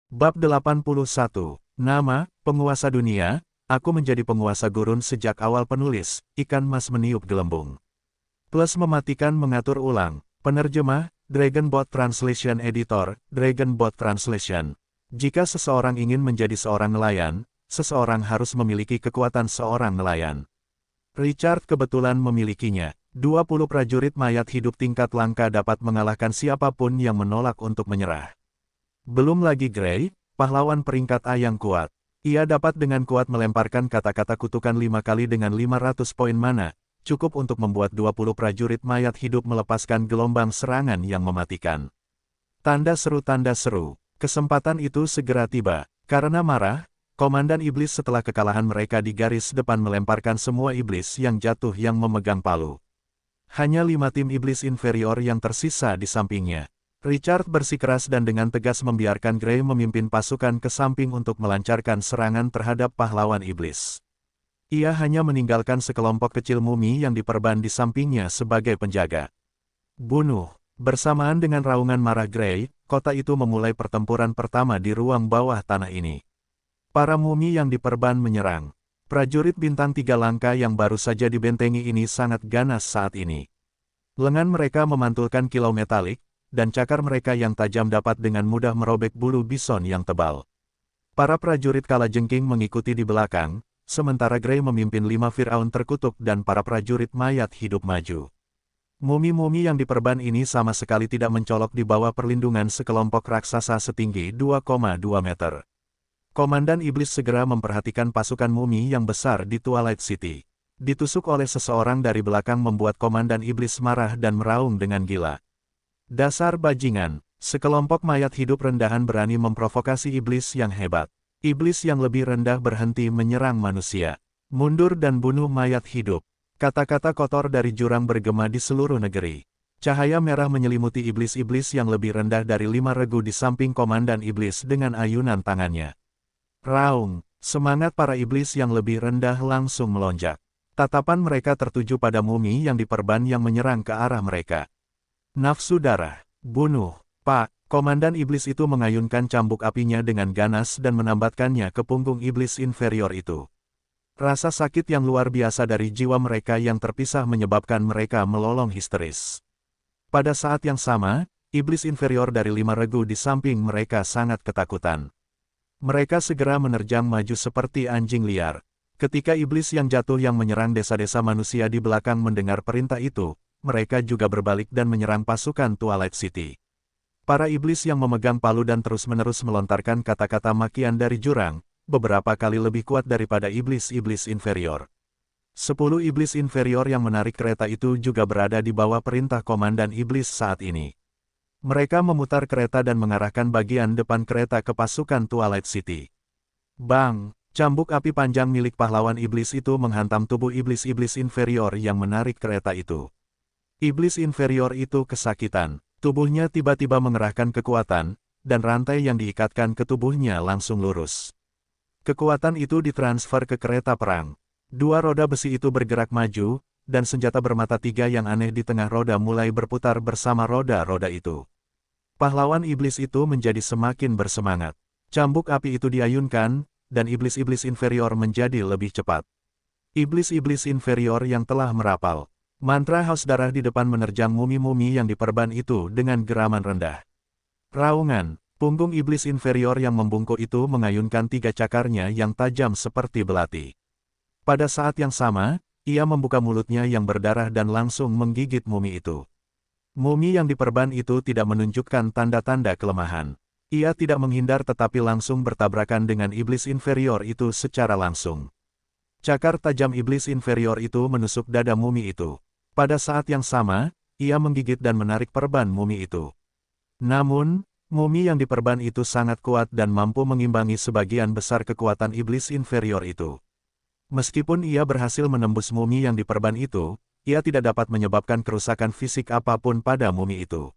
Bab 81. Nama, penguasa dunia, aku menjadi penguasa gurun sejak awal penulis, ikan mas meniup gelembung. Plus mematikan mengatur ulang, penerjemah, Dragonbot Translation Editor, Dragonbot Translation. Jika seseorang ingin menjadi seorang nelayan, seseorang harus memiliki kekuatan seorang nelayan. Richard kebetulan memilikinya. 20 prajurit mayat hidup tingkat langka dapat mengalahkan siapapun yang menolak untuk menyerah. Belum lagi Gray, pahlawan peringkat A yang kuat. Ia dapat dengan kuat melemparkan kata-kata kutukan 5 kali dengan 500 poin mana, cukup untuk membuat 20 prajurit mayat hidup melepaskan gelombang serangan yang mematikan. Tanda seru, kesempatan itu segera tiba. Karena marah, Komandan Iblis setelah kekalahan mereka di garis depan melemparkan semua iblis yang jatuh yang memegang palu. Hanya 5 tim iblis inferior yang tersisa di sampingnya. Richard bersikeras dan dengan tegas membiarkan Gray memimpin pasukan ke samping untuk melancarkan serangan terhadap pahlawan iblis. Ia hanya meninggalkan sekelompok kecil mumi yang diperban di sampingnya sebagai penjaga. Bunuh. Bersamaan dengan raungan marah Gray, kota itu memulai pertempuran pertama di ruang bawah tanah ini. Para mumi yang diperban menyerang. Prajurit bintang 3 langka yang baru saja dibentengi ini sangat ganas saat ini. Lengan mereka memantulkan kilau metalik, dan cakar mereka yang tajam dapat dengan mudah merobek bulu bison yang tebal. Para prajurit kalajengking mengikuti di belakang, sementara Gray memimpin 5 Firaun terkutuk dan para prajurit mayat hidup maju. Mumi-mumi yang diperban ini sama sekali tidak mencolok di bawah perlindungan sekelompok raksasa setinggi 2,2 meter. Komandan Iblis segera memperhatikan pasukan mumi yang besar di Twilight City. Ditusuk oleh seseorang dari belakang membuat Komandan Iblis marah dan meraung dengan gila. Dasar bajingan, sekelompok mayat hidup rendahan berani memprovokasi iblis yang hebat. Iblis yang lebih rendah berhenti menyerang manusia. Mundur dan bunuh mayat hidup. Kata-kata kotor dari jurang bergema di seluruh negeri. Cahaya merah menyelimuti iblis-iblis yang lebih rendah dari 5 regu di samping Komandan Iblis dengan ayunan tangannya. Raung, semangat para iblis yang lebih rendah langsung melonjak. Tatapan mereka tertuju pada mumi yang diperban yang menyerang ke arah mereka. Nafsu darah, bunuh, Pak. Komandan iblis itu mengayunkan cambuk apinya dengan ganas dan menambatkannya ke punggung iblis inferior itu. Rasa sakit yang luar biasa dari jiwa mereka yang terpisah menyebabkan mereka melolong histeris. Pada saat yang sama, iblis inferior dari 5 regu di samping mereka sangat ketakutan. Mereka segera menerjang maju seperti anjing liar. Ketika iblis yang jatuh yang menyerang desa-desa manusia di belakang mendengar perintah itu, mereka juga berbalik dan menyerang pasukan Twilight City. Para iblis yang memegang palu dan terus-menerus melontarkan kata-kata makian dari jurang, beberapa kali lebih kuat daripada iblis-iblis inferior. 10 iblis inferior yang menarik kereta itu juga berada di bawah perintah Komandan Iblis saat ini. Mereka memutar kereta dan mengarahkan bagian depan kereta ke pasukan Twilight City. Bang! Cambuk api panjang milik pahlawan iblis itu menghantam tubuh iblis-iblis inferior yang menarik kereta itu. Iblis inferior itu kesakitan, tubuhnya tiba-tiba mengerahkan kekuatan, dan rantai yang diikatkan ke tubuhnya langsung lurus. Kekuatan itu ditransfer ke kereta perang. 2 roda besi itu bergerak maju, dan senjata bermata 3 yang aneh di tengah roda mulai berputar bersama roda-roda itu. Pahlawan iblis itu menjadi semakin bersemangat. Cambuk api itu diayunkan, dan iblis-iblis inferior menjadi lebih cepat. Iblis-iblis inferior yang telah merapal. Mantra haus darah di depan menerjang mumi-mumi yang diperban itu dengan geraman rendah. Raungan, punggung iblis inferior yang membungkuk itu mengayunkan 3 cakarnya yang tajam seperti belati. Pada saat yang sama, ia membuka mulutnya yang berdarah dan langsung menggigit mumi itu. Mumi yang diperban itu tidak menunjukkan tanda-tanda kelemahan. Ia tidak menghindar tetapi langsung bertabrakan dengan iblis inferior itu secara langsung. Cakar tajam iblis inferior itu menusuk dada mumi itu. Pada saat yang sama, ia menggigit dan menarik perban mumi itu. Namun, mumi yang diperban itu sangat kuat dan mampu mengimbangi sebagian besar kekuatan iblis inferior itu. Meskipun ia berhasil menembus mumi yang diperban itu, ia tidak dapat menyebabkan kerusakan fisik apapun pada mumi itu.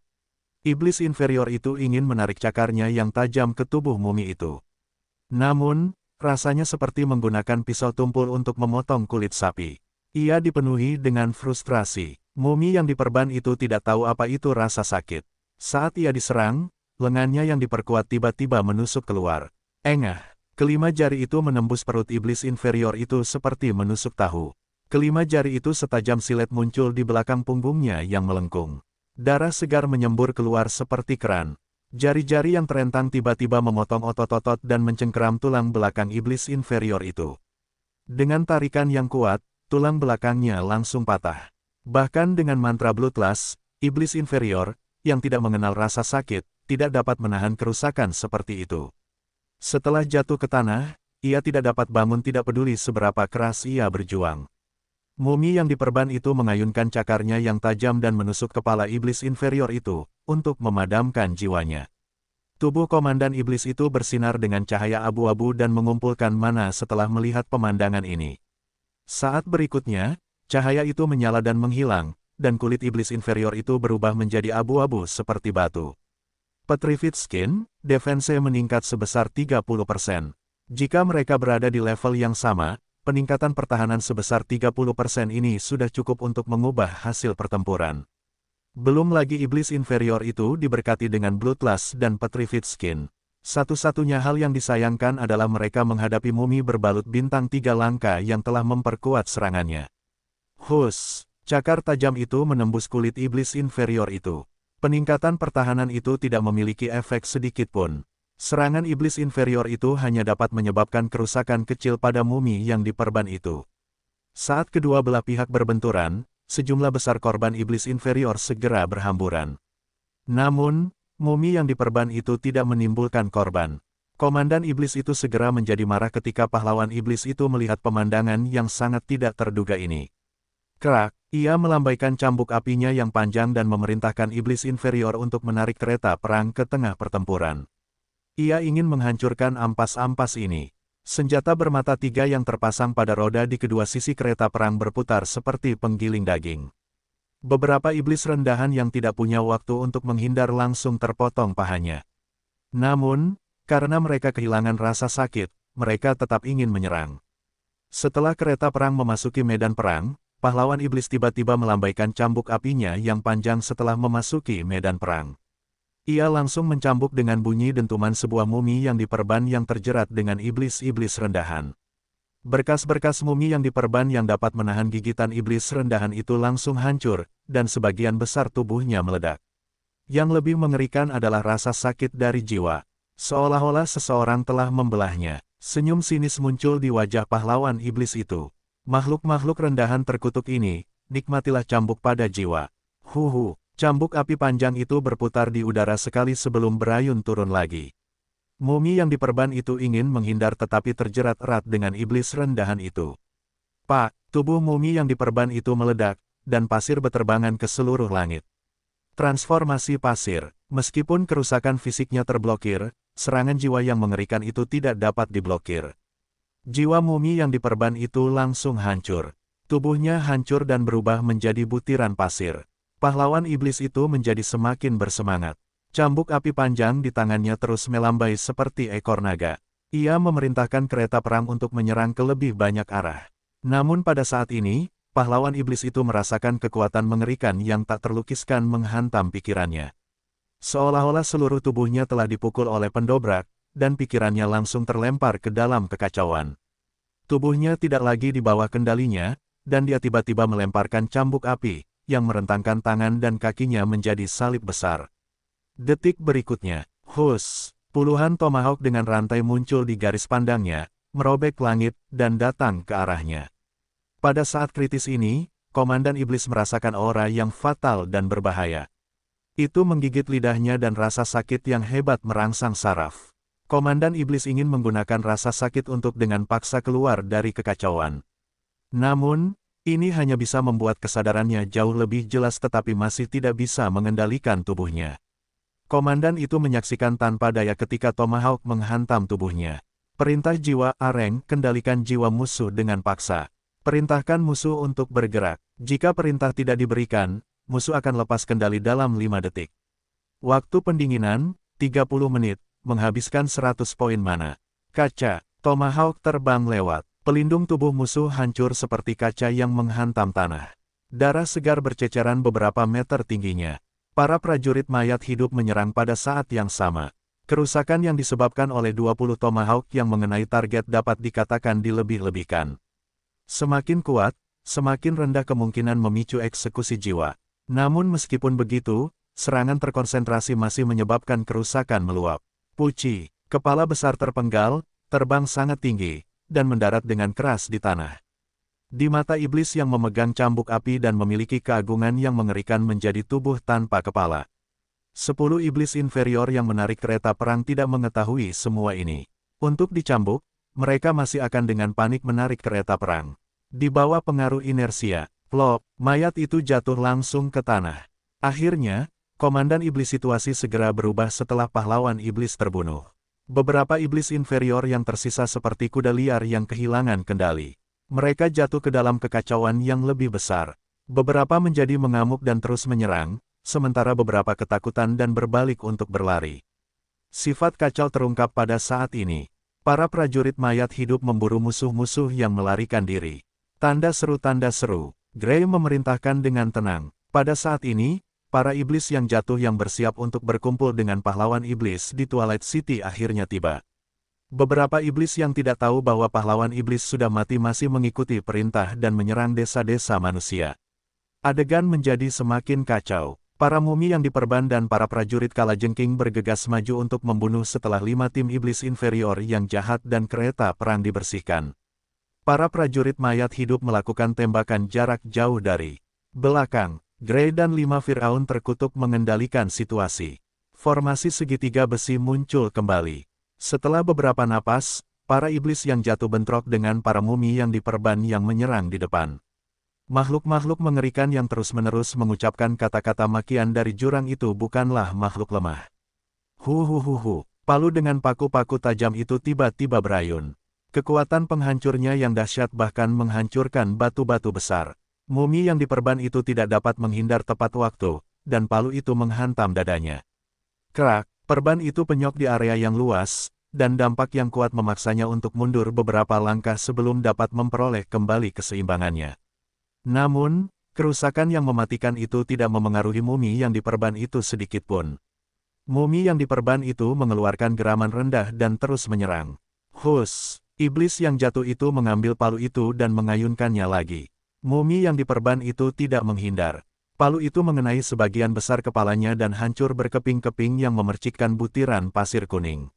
Iblis inferior itu ingin menarik cakarnya yang tajam ke tubuh mumi itu. Namun, rasanya seperti menggunakan pisau tumpul untuk memotong kulit sapi. Ia dipenuhi dengan frustrasi. Mumi yang diperban itu tidak tahu apa itu rasa sakit. Saat ia diserang, lengannya yang diperkuat tiba-tiba menusuk keluar. Engah, kelima jari itu menembus perut iblis inferior itu seperti menusuk tahu. Kelima jari itu setajam silet muncul di belakang punggungnya yang melengkung. Darah segar menyembur keluar seperti keran. Jari-jari yang terentang tiba-tiba memotong otot-otot dan mencengkeram tulang belakang iblis inferior itu. Dengan tarikan yang kuat, tulang belakangnya langsung patah. Bahkan dengan mantra Bloodlust, iblis inferior, yang tidak mengenal rasa sakit, tidak dapat menahan kerusakan seperti itu. Setelah jatuh ke tanah, ia tidak dapat bangun tidak peduli seberapa keras ia berjuang. Mumi yang diperban itu mengayunkan cakarnya yang tajam dan menusuk kepala iblis inferior itu, untuk memadamkan jiwanya. Tubuh komandan iblis itu bersinar dengan cahaya abu-abu dan mengumpulkan mana setelah melihat pemandangan ini. Saat berikutnya, cahaya itu menyala dan menghilang, dan kulit iblis inferior itu berubah menjadi abu-abu seperti batu. Petrified Skin, defense meningkat sebesar 30%. Jika mereka berada di level yang sama, peningkatan pertahanan sebesar 30% ini sudah cukup untuk mengubah hasil pertempuran. Belum lagi iblis inferior itu diberkati dengan Bloodlust dan Petrified Skin. Satu-satunya hal yang disayangkan adalah mereka menghadapi mumi berbalut bintang 3 langka yang telah memperkuat serangannya. Hus, cakar tajam itu menembus kulit iblis inferior itu. Peningkatan pertahanan itu tidak memiliki efek sedikit pun. Serangan iblis inferior itu hanya dapat menyebabkan kerusakan kecil pada mumi yang diperban itu. Saat kedua belah pihak berbenturan, sejumlah besar korban iblis inferior segera berhamburan. Namun, mumi yang diperban itu tidak menimbulkan korban. Komandan iblis itu segera menjadi marah ketika pahlawan iblis itu melihat pemandangan yang sangat tidak terduga ini. Krak, ia melambaikan cambuk apinya yang panjang dan memerintahkan iblis inferior untuk menarik kereta perang ke tengah pertempuran. Ia ingin menghancurkan ampas-ampas ini. Senjata bermata 3 yang terpasang pada roda di kedua sisi kereta perang berputar seperti penggiling daging. Beberapa iblis rendahan yang tidak punya waktu untuk menghindar langsung terpotong pahanya. Namun, karena mereka kehilangan rasa sakit, mereka tetap ingin menyerang. Setelah kereta perang memasuki medan perang, pahlawan iblis tiba-tiba melambaikan cambuk apinya yang panjang setelah memasuki medan perang. Ia langsung mencambuk dengan bunyi dentuman sebuah mumi yang diperban yang terjerat dengan iblis-iblis rendahan. Berkas-berkas mumi yang diperban yang dapat menahan gigitan iblis rendahan itu langsung hancur, dan sebagian besar tubuhnya meledak. Yang lebih mengerikan adalah rasa sakit dari jiwa. Seolah-olah seseorang telah membelahnya. Senyum sinis muncul di wajah pahlawan iblis itu. Makhluk-makhluk rendahan terkutuk ini, nikmatilah cambuk pada jiwa. Huhu, cambuk api panjang itu berputar di udara sekali sebelum berayun turun lagi. Mumi yang diperban itu ingin menghindar tetapi terjerat erat dengan iblis rendahan itu. Pak, tubuh mumi yang diperban itu meledak, dan pasir beterbangan ke seluruh langit. Transformasi pasir, meskipun kerusakan fisiknya terblokir, serangan jiwa yang mengerikan itu tidak dapat diblokir. Jiwa mumi yang diperban itu langsung hancur. Tubuhnya hancur dan berubah menjadi butiran pasir. Pahlawan iblis itu menjadi semakin bersemangat. Cambuk api panjang di tangannya terus melambai seperti ekor naga. Ia memerintahkan kereta perang untuk menyerang ke lebih banyak arah. Namun pada saat ini, pahlawan iblis itu merasakan kekuatan mengerikan yang tak terlukiskan menghantam pikirannya. Seolah-olah seluruh tubuhnya telah dipukul oleh pendobrak, dan pikirannya langsung terlempar ke dalam kekacauan. Tubuhnya tidak lagi di bawah kendalinya, dan dia tiba-tiba melemparkan cambuk api, yang merentangkan tangan dan kakinya menjadi salib besar. Detik berikutnya, hus, puluhan tomahawk dengan rantai muncul di garis pandangnya, merobek langit, dan datang ke arahnya. Pada saat kritis ini, Komandan Iblis merasakan aura yang fatal dan berbahaya. Itu menggigit lidahnya dan rasa sakit yang hebat merangsang saraf. Komandan Iblis ingin menggunakan rasa sakit untuk dengan paksa keluar dari kekacauan. Namun, ini hanya bisa membuat kesadarannya jauh lebih jelas tetapi masih tidak bisa mengendalikan tubuhnya. Komandan itu menyaksikan tanpa daya ketika tomahawk menghantam tubuhnya. Perintah jiwa Areng, kendalikan jiwa musuh dengan paksa. Perintahkan musuh untuk bergerak. Jika perintah tidak diberikan, musuh akan lepas kendali dalam 5 detik. Waktu pendinginan, 30 menit. Menghabiskan 100 poin mana. Kaca, tomahawk terbang lewat. Pelindung tubuh musuh hancur seperti kaca yang menghantam tanah. Darah segar berceceran beberapa meter tingginya. Para prajurit mayat hidup menyerang pada saat yang sama. Kerusakan yang disebabkan oleh 20 tomahawk yang mengenai target dapat dikatakan dilebih-lebihkan. Semakin kuat, semakin rendah kemungkinan memicu eksekusi jiwa. Namun meskipun begitu, serangan terkonsentrasi masih menyebabkan kerusakan meluap. Puci, kepala besar terpenggal, terbang sangat tinggi, dan mendarat dengan keras di tanah. Di mata iblis yang memegang cambuk api dan memiliki keagungan yang mengerikan menjadi tubuh tanpa kepala. 10 iblis inferior yang menarik kereta perang tidak mengetahui semua ini. Untuk dicambuk, mereka masih akan dengan panik menarik kereta perang. Di bawah pengaruh inersia, plop, mayat itu jatuh langsung ke tanah. Akhirnya, komandan iblis situasi segera berubah setelah pahlawan iblis terbunuh. Beberapa iblis inferior yang tersisa seperti kuda liar yang kehilangan kendali. Mereka jatuh ke dalam kekacauan yang lebih besar. Beberapa menjadi mengamuk dan terus menyerang, sementara beberapa ketakutan dan berbalik untuk berlari. Sifat kacau terungkap pada saat ini. Para prajurit mayat hidup memburu musuh-musuh yang melarikan diri. Tanda seru, Gray memerintahkan dengan tenang. Pada saat ini, para iblis yang jatuh yang bersiap untuk berkumpul dengan pahlawan iblis di Twilight City akhirnya tiba. Beberapa iblis yang tidak tahu bahwa pahlawan iblis sudah mati masih mengikuti perintah dan menyerang desa-desa manusia. Adegan menjadi semakin kacau. Para mumi yang diperban dan para prajurit kalajengking bergegas maju untuk membunuh setelah 5 tim iblis inferior yang jahat dan kereta perang dibersihkan. Para prajurit mayat hidup melakukan tembakan jarak jauh dari belakang. Gray dan 5 Firaun terkutuk mengendalikan situasi. Formasi segitiga besi muncul kembali. Setelah beberapa napas, para iblis yang jatuh bentrok dengan para mumi yang diperban yang menyerang di depan. Makhluk-makhluk mengerikan yang terus-menerus mengucapkan kata-kata makian dari jurang itu bukanlah makhluk lemah. Huhuhuhu, palu dengan paku-paku tajam itu tiba-tiba berayun. Kekuatan penghancurnya yang dahsyat bahkan menghancurkan batu-batu besar. Mumi yang diperban itu tidak dapat menghindar tepat waktu, dan palu itu menghantam dadanya. Krak, perban itu penyok di area yang luas, dan dampak yang kuat memaksanya untuk mundur beberapa langkah sebelum dapat memperoleh kembali keseimbangannya. Namun, kerusakan yang mematikan itu tidak memengaruhi mumi yang diperban itu sedikit pun. Mumi yang diperban itu mengeluarkan geraman rendah dan terus menyerang. Hus, iblis yang jatuh itu mengambil palu itu dan mengayunkannya lagi. Mumi yang diperban itu tidak menghindar. Palu itu mengenai sebagian besar kepalanya dan hancur berkeping-keping yang memercikkan butiran pasir kuning.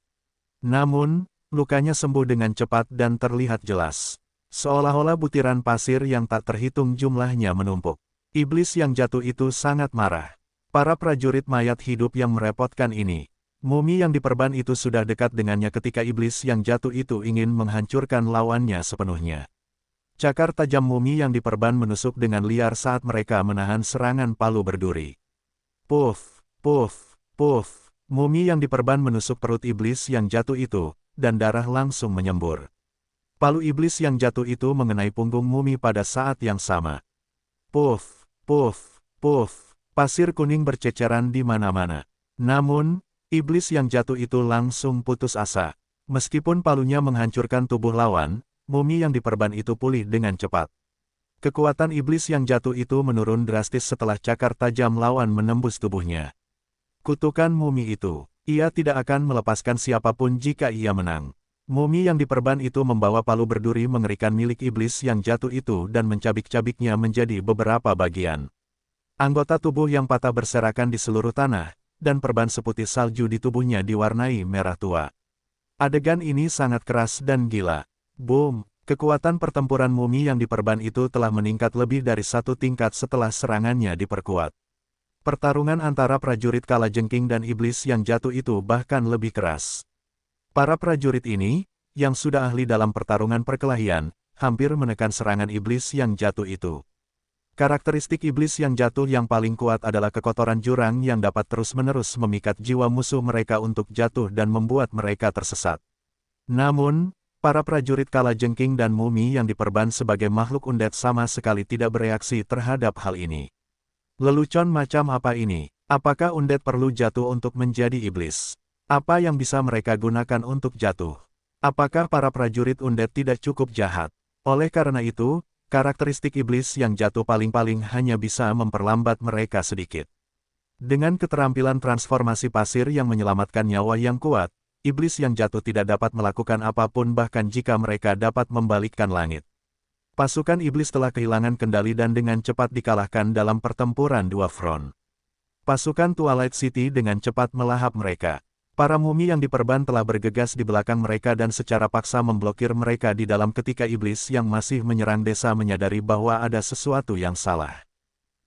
Namun, lukanya sembuh dengan cepat dan terlihat jelas. Seolah-olah butiran pasir yang tak terhitung jumlahnya menumpuk. Iblis yang jatuh itu sangat marah. Para prajurit mayat hidup yang merepotkan ini. Mumi yang diperban itu sudah dekat dengannya ketika iblis yang jatuh itu ingin menghancurkan lawannya sepenuhnya. Cakar tajam mumi yang diperban menusuk dengan liar saat mereka menahan serangan palu berduri. Puff, puff, puff. Mumi yang diperban menusuk perut iblis yang jatuh itu, dan darah langsung menyembur. Palu iblis yang jatuh itu mengenai punggung mumi pada saat yang sama. Puff, puff, puff. Pasir kuning berceceran di mana-mana. Namun, iblis yang jatuh itu langsung putus asa. Meskipun palunya menghancurkan tubuh lawan, mumi yang diperban itu pulih dengan cepat. Kekuatan iblis yang jatuh itu menurun drastis setelah cakar tajam lawan menembus tubuhnya. Kutukan mumi itu, ia tidak akan melepaskan siapapun jika ia menang. Mumi yang diperban itu membawa palu berduri mengerikan milik iblis yang jatuh itu dan mencabik-cabiknya menjadi beberapa bagian. Anggota tubuh yang patah berserakan di seluruh tanah, dan perban seputih salju di tubuhnya diwarnai merah tua. Adegan ini sangat keras dan gila. Boom! Kekuatan pertempuran mumi yang diperban itu telah meningkat lebih dari 1 tingkat setelah serangannya diperkuat. Pertarungan antara prajurit kalajengking dan iblis yang jatuh itu bahkan lebih keras. Para prajurit ini, yang sudah ahli dalam pertarungan perkelahian, hampir menekan serangan iblis yang jatuh itu. Karakteristik iblis yang jatuh yang paling kuat adalah kekotoran jurang yang dapat terus-menerus memikat jiwa musuh mereka untuk jatuh dan membuat mereka tersesat. Namun, para prajurit kalajengking dan mumi yang diperban sebagai makhluk undead sama sekali tidak bereaksi terhadap hal ini. Lelucon macam apa ini? Apakah undead perlu jatuh untuk menjadi iblis? Apa yang bisa mereka gunakan untuk jatuh? Apakah para prajurit undead tidak cukup jahat? Oleh karena itu, karakteristik iblis yang jatuh paling-paling hanya bisa memperlambat mereka sedikit. Dengan keterampilan transformasi pasir yang menyelamatkan nyawa yang kuat, iblis yang jatuh tidak dapat melakukan apapun bahkan jika mereka dapat membalikkan langit. Pasukan iblis telah kehilangan kendali dan dengan cepat dikalahkan dalam pertempuran dua front. Pasukan Twilight City dengan cepat melahap mereka. Para mumi yang diperban telah bergegas di belakang mereka dan secara paksa memblokir mereka di dalam ketika iblis yang masih menyerang desa menyadari bahwa ada sesuatu yang salah.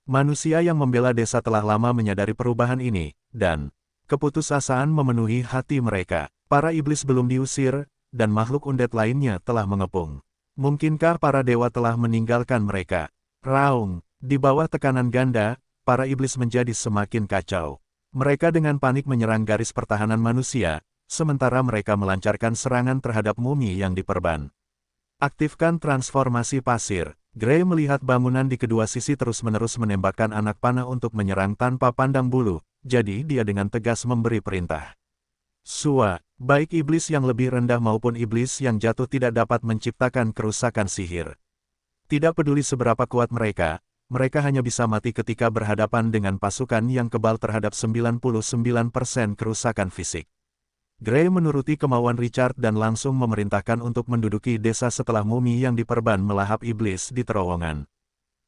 Manusia yang membela desa telah lama menyadari perubahan ini, dan keputusasaan memenuhi hati mereka. Para iblis belum diusir, dan makhluk undead lainnya telah mengepung. Mungkinkah para dewa telah meninggalkan mereka? Raung, di bawah tekanan ganda, para iblis menjadi semakin kacau. Mereka dengan panik menyerang garis pertahanan manusia, sementara mereka melancarkan serangan terhadap mumi yang diperban. Aktifkan transformasi pasir. Gray melihat bangunan di kedua sisi terus-menerus menembakkan anak panah untuk menyerang tanpa pandang bulu, jadi dia dengan tegas memberi perintah. Sua, baik iblis yang lebih rendah maupun iblis yang jatuh tidak dapat menciptakan kerusakan sihir. Tidak peduli seberapa kuat mereka hanya bisa mati ketika berhadapan dengan pasukan yang kebal terhadap 99% kerusakan fisik. Gray menuruti kemauan Richard dan langsung memerintahkan untuk menduduki desa setelah mumi yang diperban melahap iblis di terowongan.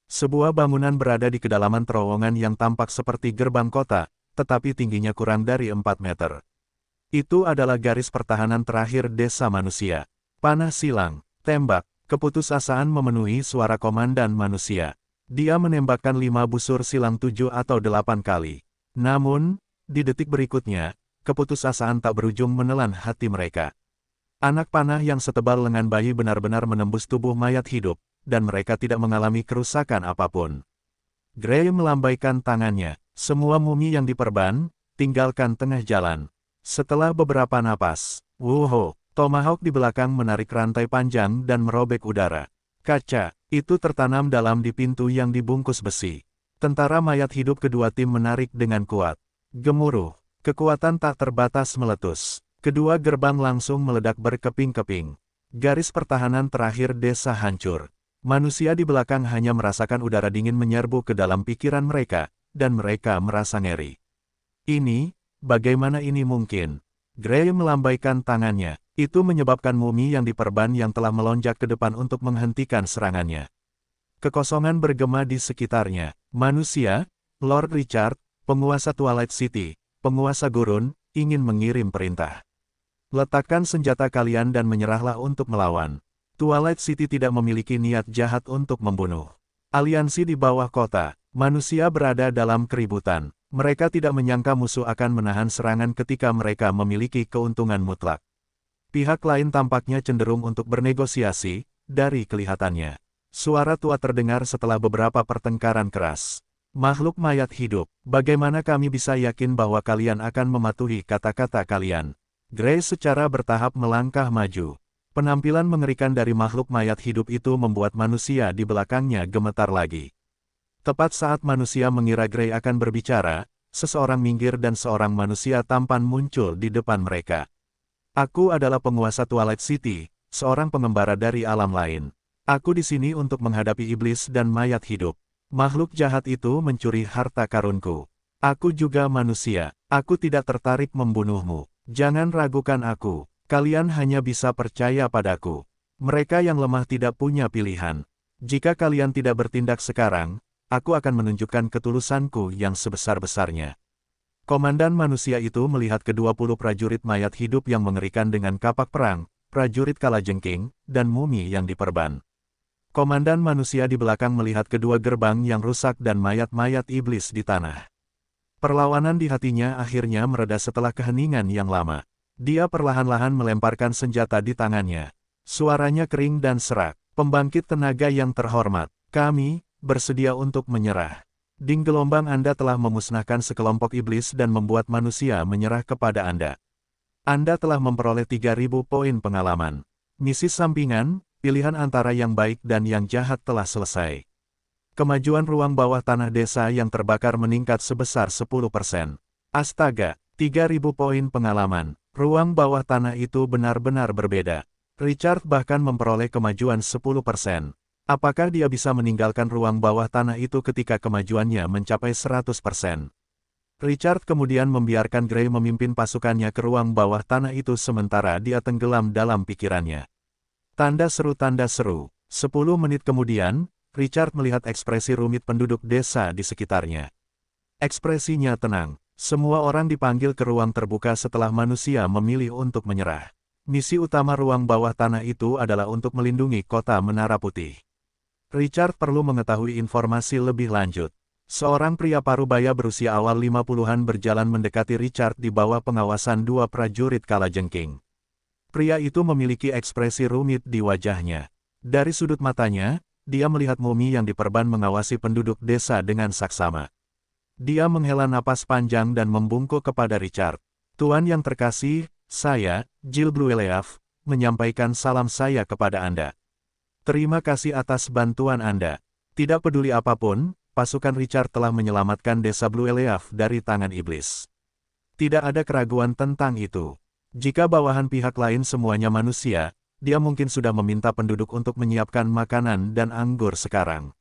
Sebuah bangunan berada di kedalaman terowongan yang tampak seperti gerbang kota, tetapi tingginya kurang dari 4 meter. Itu adalah garis pertahanan terakhir desa manusia. Panah silang, tembak, keputusasaan memenuhi suara komandan manusia. Dia menembakkan 5 busur silang 7 atau 8 kali. Namun, di detik berikutnya, keputusasaan tak berujung menelan hati mereka. Anak panah yang setebal lengan bayi benar-benar menembus tubuh mayat hidup, dan mereka tidak mengalami kerusakan apapun. Gray melambaikan tangannya. Semua mumi yang diperban, tinggalkan tengah jalan. Setelah beberapa napas, wuho, tomahawk di belakang menarik rantai panjang dan merobek udara. Kaca itu tertanam dalam di pintu yang dibungkus besi. Tentara mayat hidup kedua tim menarik dengan kuat. Gemuruh, kekuatan tak terbatas meletus. Kedua gerbang langsung meledak berkeping-keping. Garis pertahanan terakhir desa hancur. Manusia di belakang hanya merasakan udara dingin menyerbu ke dalam pikiran mereka, dan mereka merasa ngeri. Ini, bagaimana ini mungkin? Gray melambaikan tangannya. Itu menyebabkan mumi yang diperban yang telah melonjak ke depan untuk menghentikan serangannya. Kekosongan bergema di sekitarnya. Manusia, Lord Richard, penguasa Twilight City, penguasa gurun, ingin mengirim perintah. Letakkan senjata kalian dan menyerahlah untuk melawan. Twilight City tidak memiliki niat jahat untuk membunuh. Aliansi di bawah kota, manusia berada dalam keributan. Mereka tidak menyangka musuh akan menahan serangan ketika mereka memiliki keuntungan mutlak. Pihak lain tampaknya cenderung untuk bernegosiasi, dari kelihatannya. Suara tua terdengar setelah beberapa pertengkaran keras. Makhluk mayat hidup, bagaimana kami bisa yakin bahwa kalian akan mematuhi kata-kata kalian? Gray secara bertahap melangkah maju. Penampilan mengerikan dari makhluk mayat hidup itu membuat manusia di belakangnya gemetar lagi. Tepat saat manusia mengira Gray akan berbicara, seseorang minggir dan seorang manusia tampan muncul di depan mereka. Aku adalah penguasa Twilight City, seorang pengembara dari alam lain. Aku di sini untuk menghadapi iblis dan mayat hidup. Makhluk jahat itu mencuri harta karunku. Aku juga manusia. Aku tidak tertarik membunuhmu. Jangan ragukan aku. Kalian hanya bisa percaya padaku. Mereka yang lemah tidak punya pilihan. Jika kalian tidak bertindak sekarang, aku akan menunjukkan ketulusanku yang sebesar-besarnya. Komandan manusia itu melihat ke-20 prajurit mayat hidup yang mengerikan dengan kapak perang, prajurit kalajengking, dan mumi yang diperban. Komandan manusia di belakang melihat kedua gerbang yang rusak dan mayat-mayat iblis di tanah. Perlawanan di hatinya akhirnya mereda setelah keheningan yang lama. Dia perlahan-lahan melemparkan senjata di tangannya. Suaranya kering dan serak. Pembangkit tenaga yang terhormat, kami bersedia untuk menyerah. Ding gelombang Anda telah memusnahkan sekelompok iblis dan membuat manusia menyerah kepada Anda. Anda telah memperoleh 3.000 poin pengalaman. Misi sampingan, pilihan antara yang baik dan yang jahat telah selesai. Kemajuan ruang bawah tanah desa yang terbakar meningkat sebesar 10%. Astaga, 3.000 poin pengalaman. Ruang bawah tanah itu benar-benar berbeda. Richard bahkan memperoleh kemajuan 10%. Apakah dia bisa meninggalkan ruang bawah tanah itu ketika kemajuannya mencapai 100%? Richard kemudian membiarkan Gray memimpin pasukannya ke ruang bawah tanah itu sementara dia tenggelam dalam pikirannya. Tanda seru. 10 menit kemudian, Richard melihat ekspresi rumit penduduk desa di sekitarnya. Ekspresinya tenang. Semua orang dipanggil ke ruang terbuka setelah manusia memilih untuk menyerah. Misi utama ruang bawah tanah itu adalah untuk melindungi kota Menara Putih. Richard perlu mengetahui informasi lebih lanjut. Seorang pria parubaya berusia awal 50-an berjalan mendekati Richard di bawah pengawasan 2 prajurit kalajengking. Pria itu memiliki ekspresi rumit di wajahnya. Dari sudut matanya, dia melihat mumi yang diperban mengawasi penduduk desa dengan saksama. Dia menghela napas panjang dan membungkuk kepada Richard. "Tuan yang terkasih, saya, Jill Blueleaf, menyampaikan salam saya kepada Anda. Terima kasih atas bantuan Anda." Tidak peduli apapun, pasukan Richard telah menyelamatkan desa Blueleaf dari tangan iblis. Tidak ada keraguan tentang itu. Jika bawahan pihak lain semuanya manusia, dia mungkin sudah meminta penduduk untuk menyiapkan makanan dan anggur sekarang.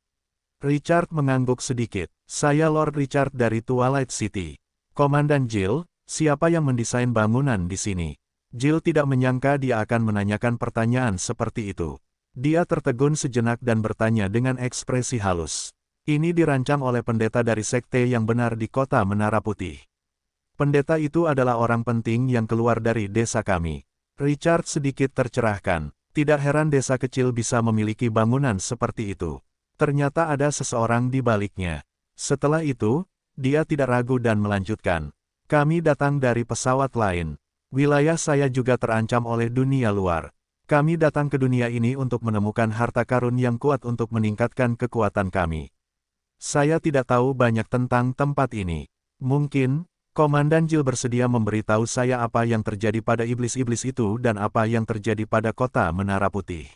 Richard mengangguk sedikit. "Saya Lord Richard dari Twilight City. Komandan Jill, siapa yang mendesain bangunan di sini?" Jill tidak menyangka dia akan menanyakan pertanyaan seperti itu. Dia tertegun sejenak dan bertanya dengan ekspresi halus. "Ini dirancang oleh pendeta dari sekte yang benar di kota Menara Putih. Pendeta itu adalah orang penting yang keluar dari desa kami." Richard sedikit tercerahkan. Tidak heran desa kecil bisa memiliki bangunan seperti itu. Ternyata ada seseorang di baliknya. Setelah itu, dia tidak ragu dan melanjutkan. "Kami datang dari pesawat lain. Wilayah saya juga terancam oleh dunia luar. Kami datang ke dunia ini untuk menemukan harta karun yang kuat untuk meningkatkan kekuatan kami. Saya tidak tahu banyak tentang tempat ini. Mungkin, Komandan Jill bersedia memberitahu saya apa yang terjadi pada iblis-iblis itu dan apa yang terjadi pada kota Menara Putih."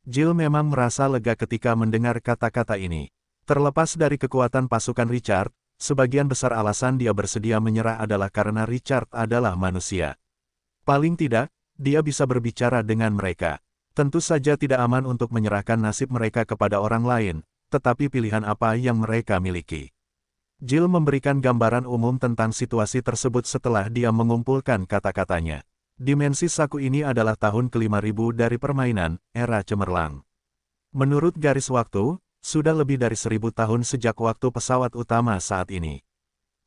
Jill memang merasa lega ketika mendengar kata-kata ini. Terlepas dari kekuatan pasukan Richard, sebagian besar alasan dia bersedia menyerah adalah karena Richard adalah manusia. Paling tidak, dia bisa berbicara dengan mereka. Tentu saja tidak aman untuk menyerahkan nasib mereka kepada orang lain, tetapi pilihan apa yang mereka miliki. Jill memberikan gambaran umum tentang situasi tersebut setelah dia mengumpulkan kata-katanya. Dimensi saku ini adalah tahun ke-5000 dari permainan, era cemerlang. Menurut garis waktu, sudah lebih dari 1000 tahun sejak waktu pesawat utama saat ini.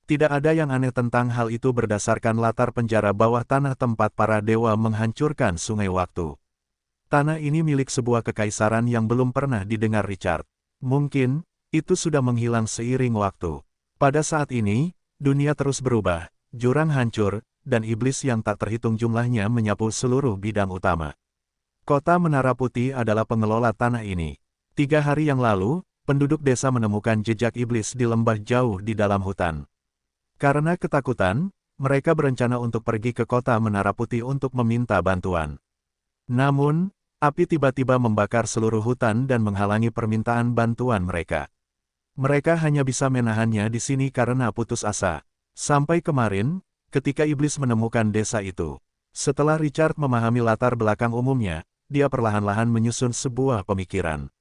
Tidak ada yang aneh tentang hal itu berdasarkan latar penjara bawah tanah tempat para dewa menghancurkan sungai waktu. Tanah ini milik sebuah kekaisaran yang belum pernah didengar Richard. Mungkin, itu sudah menghilang seiring waktu. Pada saat ini, dunia terus berubah, jurang hancur, dan iblis yang tak terhitung jumlahnya menyapu seluruh bidang utama. Kota Menara Putih adalah pengelola tanah ini. 3 hari yang lalu, penduduk desa menemukan jejak iblis di lembah jauh di dalam hutan. Karena ketakutan, mereka berencana untuk pergi ke kota Menara Putih untuk meminta bantuan. Namun, api tiba-tiba membakar seluruh hutan dan menghalangi permintaan bantuan mereka. Mereka hanya bisa menahannya di sini karena putus asa. Sampai kemarin, ketika iblis menemukan desa itu. Setelah Richard memahami latar belakang umumnya, dia perlahan-lahan menyusun sebuah pemikiran.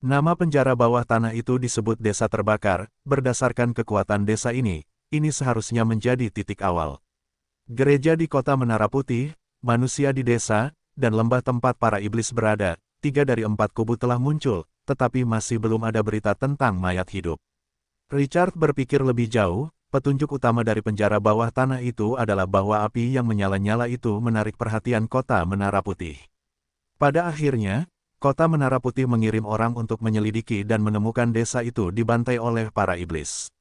Nama penjara bawah tanah itu disebut Desa Terbakar, berdasarkan kekuatan desa ini seharusnya menjadi titik awal. Gereja di kota Menara Putih, manusia di desa, dan lembah tempat para iblis berada, 3 dari 4 kubu telah muncul, tetapi masih belum ada berita tentang mayat hidup. Richard berpikir lebih jauh, petunjuk utama dari penjara bawah tanah itu adalah bahwa api yang menyala-nyala itu menarik perhatian kota Menara Putih. Pada akhirnya, kota Menara Putih mengirim orang untuk menyelidiki dan menemukan desa itu dibantai oleh para iblis.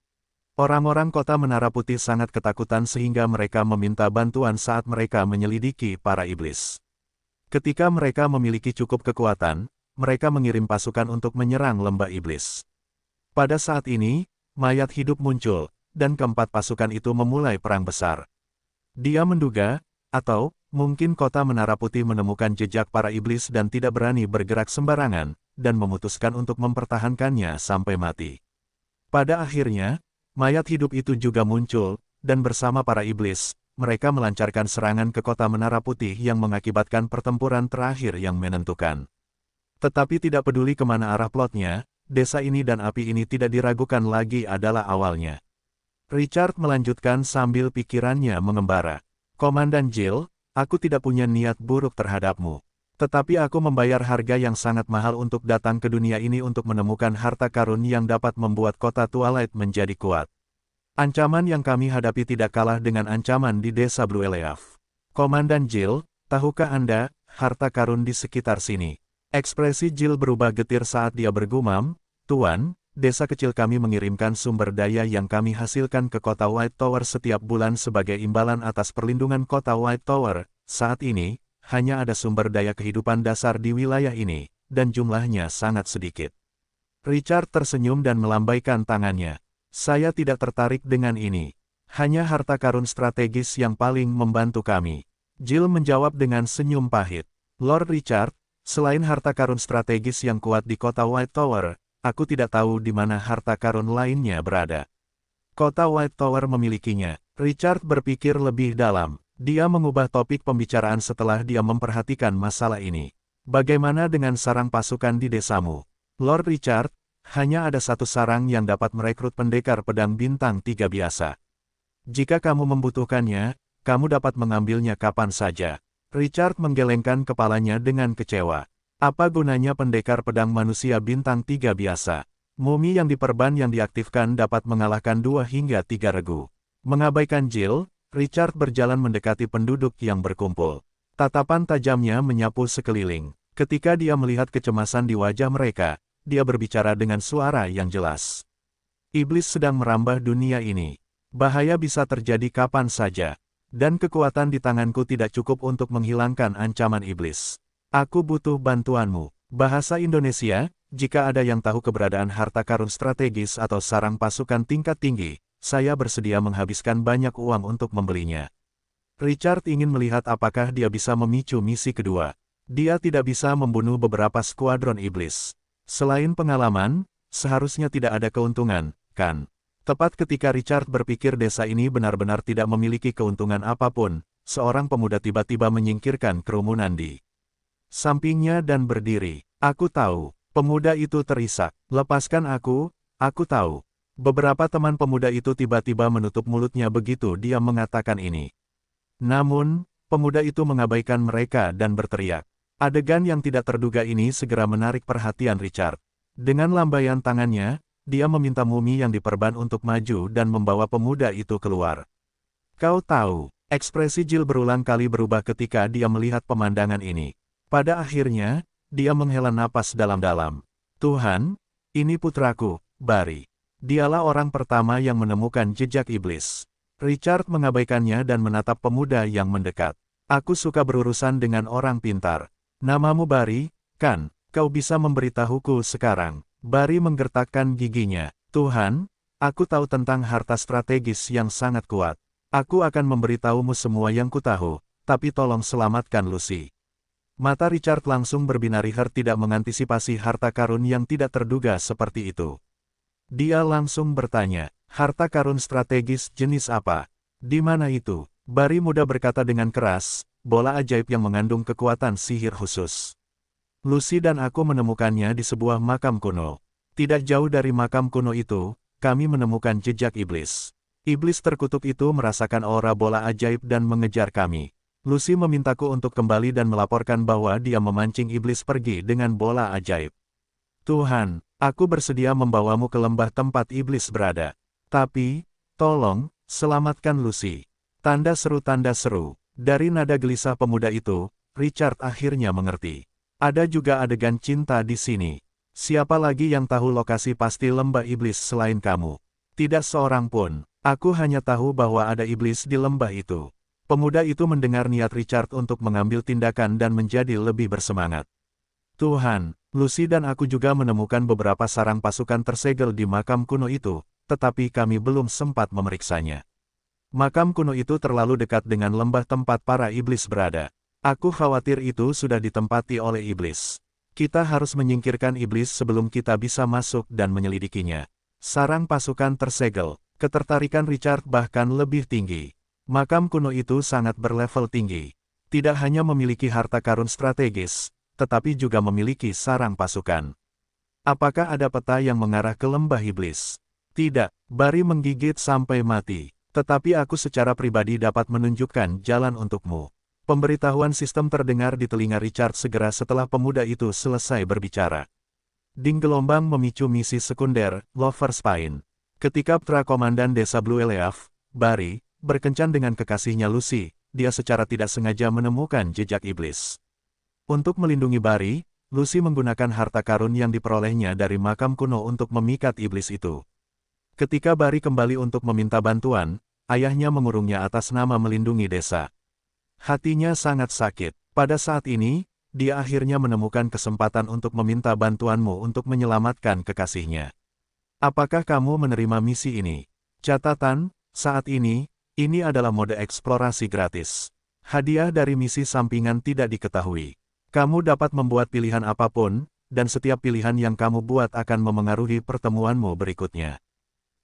Orang-orang kota Menara Putih sangat ketakutan sehingga mereka meminta bantuan saat mereka menyelidiki para iblis. Ketika mereka memiliki cukup kekuatan, mereka mengirim pasukan untuk menyerang lembah iblis. Pada saat ini, mayat hidup muncul, dan keempat pasukan itu memulai perang besar. Dia menduga, atau mungkin kota Menara Putih menemukan jejak para iblis dan tidak berani bergerak sembarangan, dan memutuskan untuk mempertahankannya sampai mati. Pada akhirnya, mayat hidup itu juga muncul, dan bersama para iblis, mereka melancarkan serangan ke kota Menara Putih yang mengakibatkan pertempuran terakhir yang menentukan. Tetapi tidak peduli kemana arah plotnya, desa ini dan api ini tidak diragukan lagi adalah awalnya. Richard melanjutkan sambil pikirannya mengembara. Komandan Jill, aku tidak punya niat buruk terhadapmu. Tetapi aku membayar harga yang sangat mahal untuk datang ke dunia ini untuk menemukan harta karun yang dapat membuat kota Twilight menjadi kuat. Ancaman yang kami hadapi tidak kalah dengan ancaman di desa Blue Eleaf. Komandan Jill, tahukah Anda, harta karun di sekitar sini? Ekspresi Jill berubah getir saat dia bergumam, Tuan, desa kecil kami mengirimkan sumber daya yang kami hasilkan ke kota White Tower setiap bulan sebagai imbalan atas perlindungan kota White Tower. Saat ini, hanya ada sumber daya kehidupan dasar di wilayah ini, dan jumlahnya sangat sedikit. Richard tersenyum dan melambaikan tangannya. Saya tidak tertarik dengan ini. Hanya harta karun strategis yang paling membantu kami. Jill menjawab dengan senyum pahit. Lord Richard, selain harta karun strategis yang kuat di kota White Tower, aku tidak tahu di mana harta karun lainnya berada. Kota White Tower memilikinya. Richard berpikir lebih dalam. Dia mengubah topik pembicaraan setelah dia memperhatikan masalah ini. Bagaimana dengan sarang pasukan di desamu? Lord Richard, hanya ada satu sarang yang dapat merekrut pendekar pedang bintang 3 biasa. Jika kamu membutuhkannya, kamu dapat mengambilnya kapan saja. Richard menggelengkan kepalanya dengan kecewa. Apa gunanya pendekar pedang manusia bintang 3 biasa? Mumi yang diperban yang diaktifkan dapat mengalahkan 2 hingga 3 regu. Mengabaikan Jill, Richard berjalan mendekati penduduk yang berkumpul. Tatapan tajamnya menyapu sekeliling. Ketika dia melihat kecemasan di wajah mereka, dia berbicara dengan suara yang jelas. Iblis sedang merambah dunia ini. Bahaya bisa terjadi kapan saja. Dan kekuatan di tanganku tidak cukup untuk menghilangkan ancaman iblis. Aku butuh bantuanmu. Bahasa Indonesia, jika ada yang tahu keberadaan harta karun strategis atau sarang pasukan tingkat tinggi, saya bersedia menghabiskan banyak uang untuk membelinya. Richard ingin melihat apakah dia bisa memicu misi kedua. Dia tidak bisa membunuh beberapa skuadron iblis. Selain pengalaman, seharusnya tidak ada keuntungan, kan? Tepat ketika Richard berpikir desa ini benar-benar tidak memiliki keuntungan apapun, seorang pemuda tiba-tiba menyingkirkan kerumunan di sampingnya dan berdiri. Aku tahu, pemuda itu terisak. Lepaskan aku tahu. Beberapa teman pemuda itu tiba-tiba menutup mulutnya begitu dia mengatakan ini. Namun, pemuda itu mengabaikan mereka dan berteriak. Adegan yang tidak terduga ini segera menarik perhatian Richard. Dengan lambaian tangannya, dia meminta Mumi yang diperban untuk maju dan membawa pemuda itu keluar. Kau tahu, ekspresi Jill berulang kali berubah ketika dia melihat pemandangan ini. Pada akhirnya, dia menghela napas dalam-dalam. Tuhan, ini putraku, Barry. Dialah orang pertama yang menemukan jejak iblis. Richard mengabaikannya dan menatap pemuda yang mendekat. Aku suka berurusan dengan orang pintar. Namamu Barry, kan? Kau bisa memberitahuku sekarang. Barry menggertakkan giginya. Tuhan, aku tahu tentang harta strategis yang sangat kuat. Aku akan memberitahumu semua yang kutahu, tapi tolong selamatkan Lucy. Mata Richard langsung berbinari-her tidak mengantisipasi harta karun yang tidak terduga seperti itu. Dia langsung bertanya, harta karun strategis jenis apa? Di mana itu? Barry muda berkata dengan keras, bola ajaib yang mengandung kekuatan sihir khusus. Lucy dan aku menemukannya di sebuah makam kuno. Tidak jauh dari makam kuno itu, kami menemukan jejak iblis. Iblis terkutuk itu merasakan aura bola ajaib dan mengejar kami. Lucy memintaku untuk kembali dan melaporkan bahwa dia memancing iblis pergi dengan bola ajaib. Tuhan, aku bersedia membawamu ke lembah tempat iblis berada. Tapi, tolong, selamatkan Lucy. Tanda seru. Dari nada gelisah pemuda itu, Richard akhirnya mengerti. Ada juga adegan cinta di sini. Siapa lagi yang tahu lokasi pasti lembah iblis selain kamu? Tidak seorang pun. Aku hanya tahu bahwa ada iblis di lembah itu. Pemuda itu mendengar niat Richard untuk mengambil tindakan dan menjadi lebih bersemangat. Tuhan, Lucy dan aku juga menemukan beberapa sarang pasukan tersegel di makam kuno itu, tetapi kami belum sempat memeriksanya. Makam kuno itu terlalu dekat dengan lembah tempat para iblis berada. Aku khawatir itu sudah ditempati oleh iblis. Kita harus menyingkirkan iblis sebelum kita bisa masuk dan menyelidikinya. Sarang pasukan tersegel, ketertarikan Richard bahkan lebih tinggi. Makam kuno itu sangat berlevel tinggi. Tidak hanya memiliki harta karun strategis, tetapi juga memiliki sarang pasukan. Apakah ada peta yang mengarah ke lembah iblis? Tidak, Bari menggigit sampai mati. Tetapi aku secara pribadi dapat menunjukkan jalan untukmu. Pemberitahuan sistem terdengar di telinga Richard segera setelah pemuda itu selesai berbicara. Ding gelombang memicu misi sekunder, Lover's Pain. Ketika putra komandan desa Blue Eleaf, Bari, berkencan dengan kekasihnya Lucy, dia secara tidak sengaja menemukan jejak iblis. Untuk melindungi Bari, Lucy menggunakan harta karun yang diperolehnya dari makam kuno untuk memikat iblis itu. Ketika Bari kembali untuk meminta bantuan, ayahnya mengurungnya atas nama melindungi desa. Hatinya sangat sakit. Pada saat ini, dia akhirnya menemukan kesempatan untuk meminta bantuanmu untuk menyelamatkan kekasihnya. Apakah kamu menerima misi ini? Catatan, saat ini adalah mode eksplorasi gratis. Hadiah dari misi sampingan tidak diketahui. Kamu dapat membuat pilihan apapun, dan setiap pilihan yang kamu buat akan memengaruhi pertemuanmu berikutnya.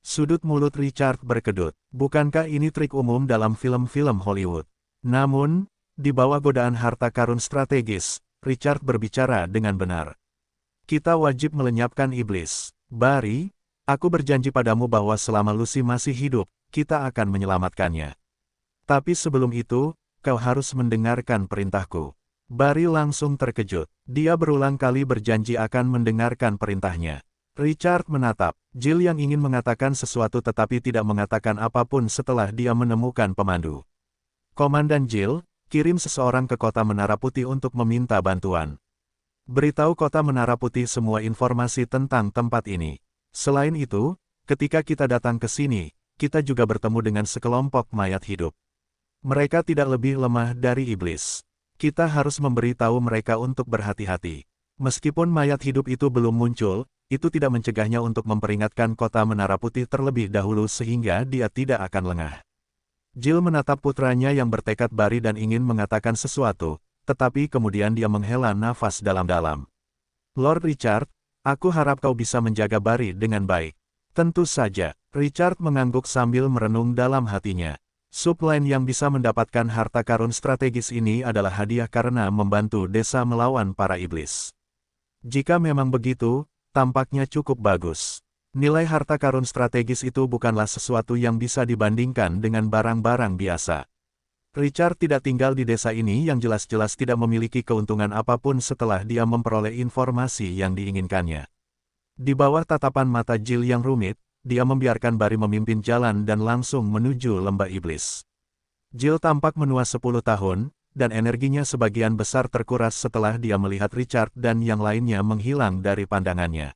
Sudut mulut Richard berkedut. Bukankah ini trik umum dalam film-film Hollywood? Namun, di bawah godaan harta karun strategis, Richard berbicara dengan benar. Kita wajib melenyapkan iblis. Bari, aku berjanji padamu bahwa selama Lucy masih hidup, kita akan menyelamatkannya. Tapi sebelum itu, kau harus mendengarkan perintahku. Bari langsung terkejut. Dia berulang kali berjanji akan mendengarkan perintahnya. Richard menatap Jill yang ingin mengatakan sesuatu tetapi tidak mengatakan apapun setelah dia menemukan pemandu. Komandan Jill, kirim seseorang ke kota Menara Putih untuk meminta bantuan. Beritahu kota Menara Putih semua informasi tentang tempat ini. Selain itu, ketika kita datang ke sini, kita juga bertemu dengan sekelompok mayat hidup. Mereka tidak lebih lemah dari iblis. Kita harus memberitahu mereka untuk berhati-hati. Meskipun mayat hidup itu belum muncul, itu tidak mencegahnya untuk memperingatkan kota Menara Putih terlebih dahulu sehingga dia tidak akan lengah. Jill menatap putranya yang bertekad Bari dan ingin mengatakan sesuatu, tetapi kemudian dia menghela nafas dalam-dalam. Lord Richard, aku harap kau bisa menjaga Bari dengan baik. Tentu saja, Richard mengangguk sambil merenung dalam hatinya. Subline yang bisa mendapatkan harta karun strategis ini adalah hadiah karena membantu desa melawan para iblis. Jika memang begitu, tampaknya cukup bagus. Nilai harta karun strategis itu bukanlah sesuatu yang bisa dibandingkan dengan barang-barang biasa. Richard tidak tinggal di desa ini yang jelas-jelas tidak memiliki keuntungan apapun setelah dia memperoleh informasi yang diinginkannya. Di bawah tatapan mata Jill yang rumit, dia membiarkan Bari memimpin jalan dan langsung menuju lembah iblis. Jill tampak menua 10 tahun, dan energinya sebagian besar terkuras setelah dia melihat Richard dan yang lainnya menghilang dari pandangannya.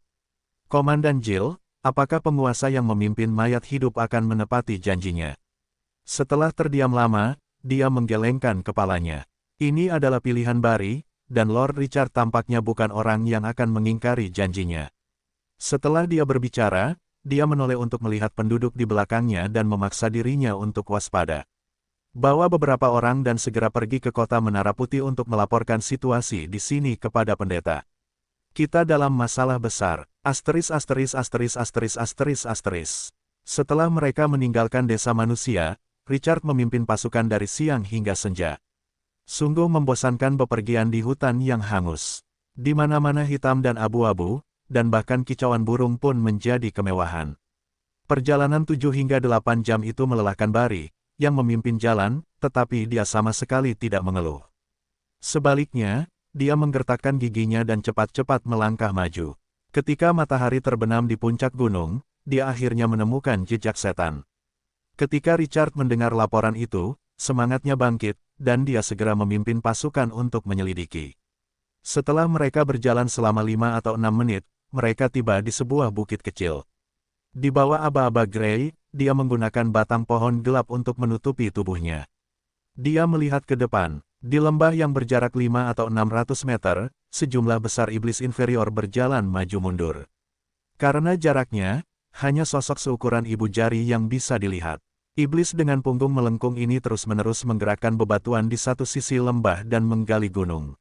Komandan Jill, apakah penguasa yang memimpin mayat hidup akan menepati janjinya? Setelah terdiam lama, dia menggelengkan kepalanya. Ini adalah pilihan Bari, dan Lord Richard tampaknya bukan orang yang akan mengingkari janjinya. Setelah dia berbicara, dia menoleh untuk melihat penduduk di belakangnya dan memaksa dirinya untuk waspada. Bawa beberapa orang dan segera pergi ke kota Menara Putih untuk melaporkan situasi di sini kepada pendeta. Kita dalam masalah besar. Setelah mereka meninggalkan desa manusia, Richard memimpin pasukan dari siang hingga senja. Sungguh membosankan bepergian di hutan yang hangus. Di mana-mana hitam dan abu-abu, dan bahkan kicauan burung pun menjadi kemewahan. Perjalanan 7 hingga 8 jam itu melelahkan Bari, yang memimpin jalan, tetapi dia sama sekali tidak mengeluh. Sebaliknya, dia menggertakkan giginya dan cepat-cepat melangkah maju. Ketika matahari terbenam di puncak gunung, dia akhirnya menemukan jejak setan. Ketika Richard mendengar laporan itu, semangatnya bangkit, dan dia segera memimpin pasukan untuk menyelidiki. Setelah mereka berjalan selama 5 atau 6 menit, mereka tiba di sebuah bukit kecil. Di bawah aba-aba grey, dia menggunakan batang pohon gelap untuk menutupi tubuhnya. Dia melihat ke depan. Di lembah yang berjarak 5 atau 600 meter, sejumlah besar iblis inferior berjalan maju mundur. Karena jaraknya, hanya sosok seukuran ibu jari yang bisa dilihat. Iblis dengan punggung melengkung ini terus-menerus menggerakkan bebatuan di satu sisi lembah dan menggali gunung.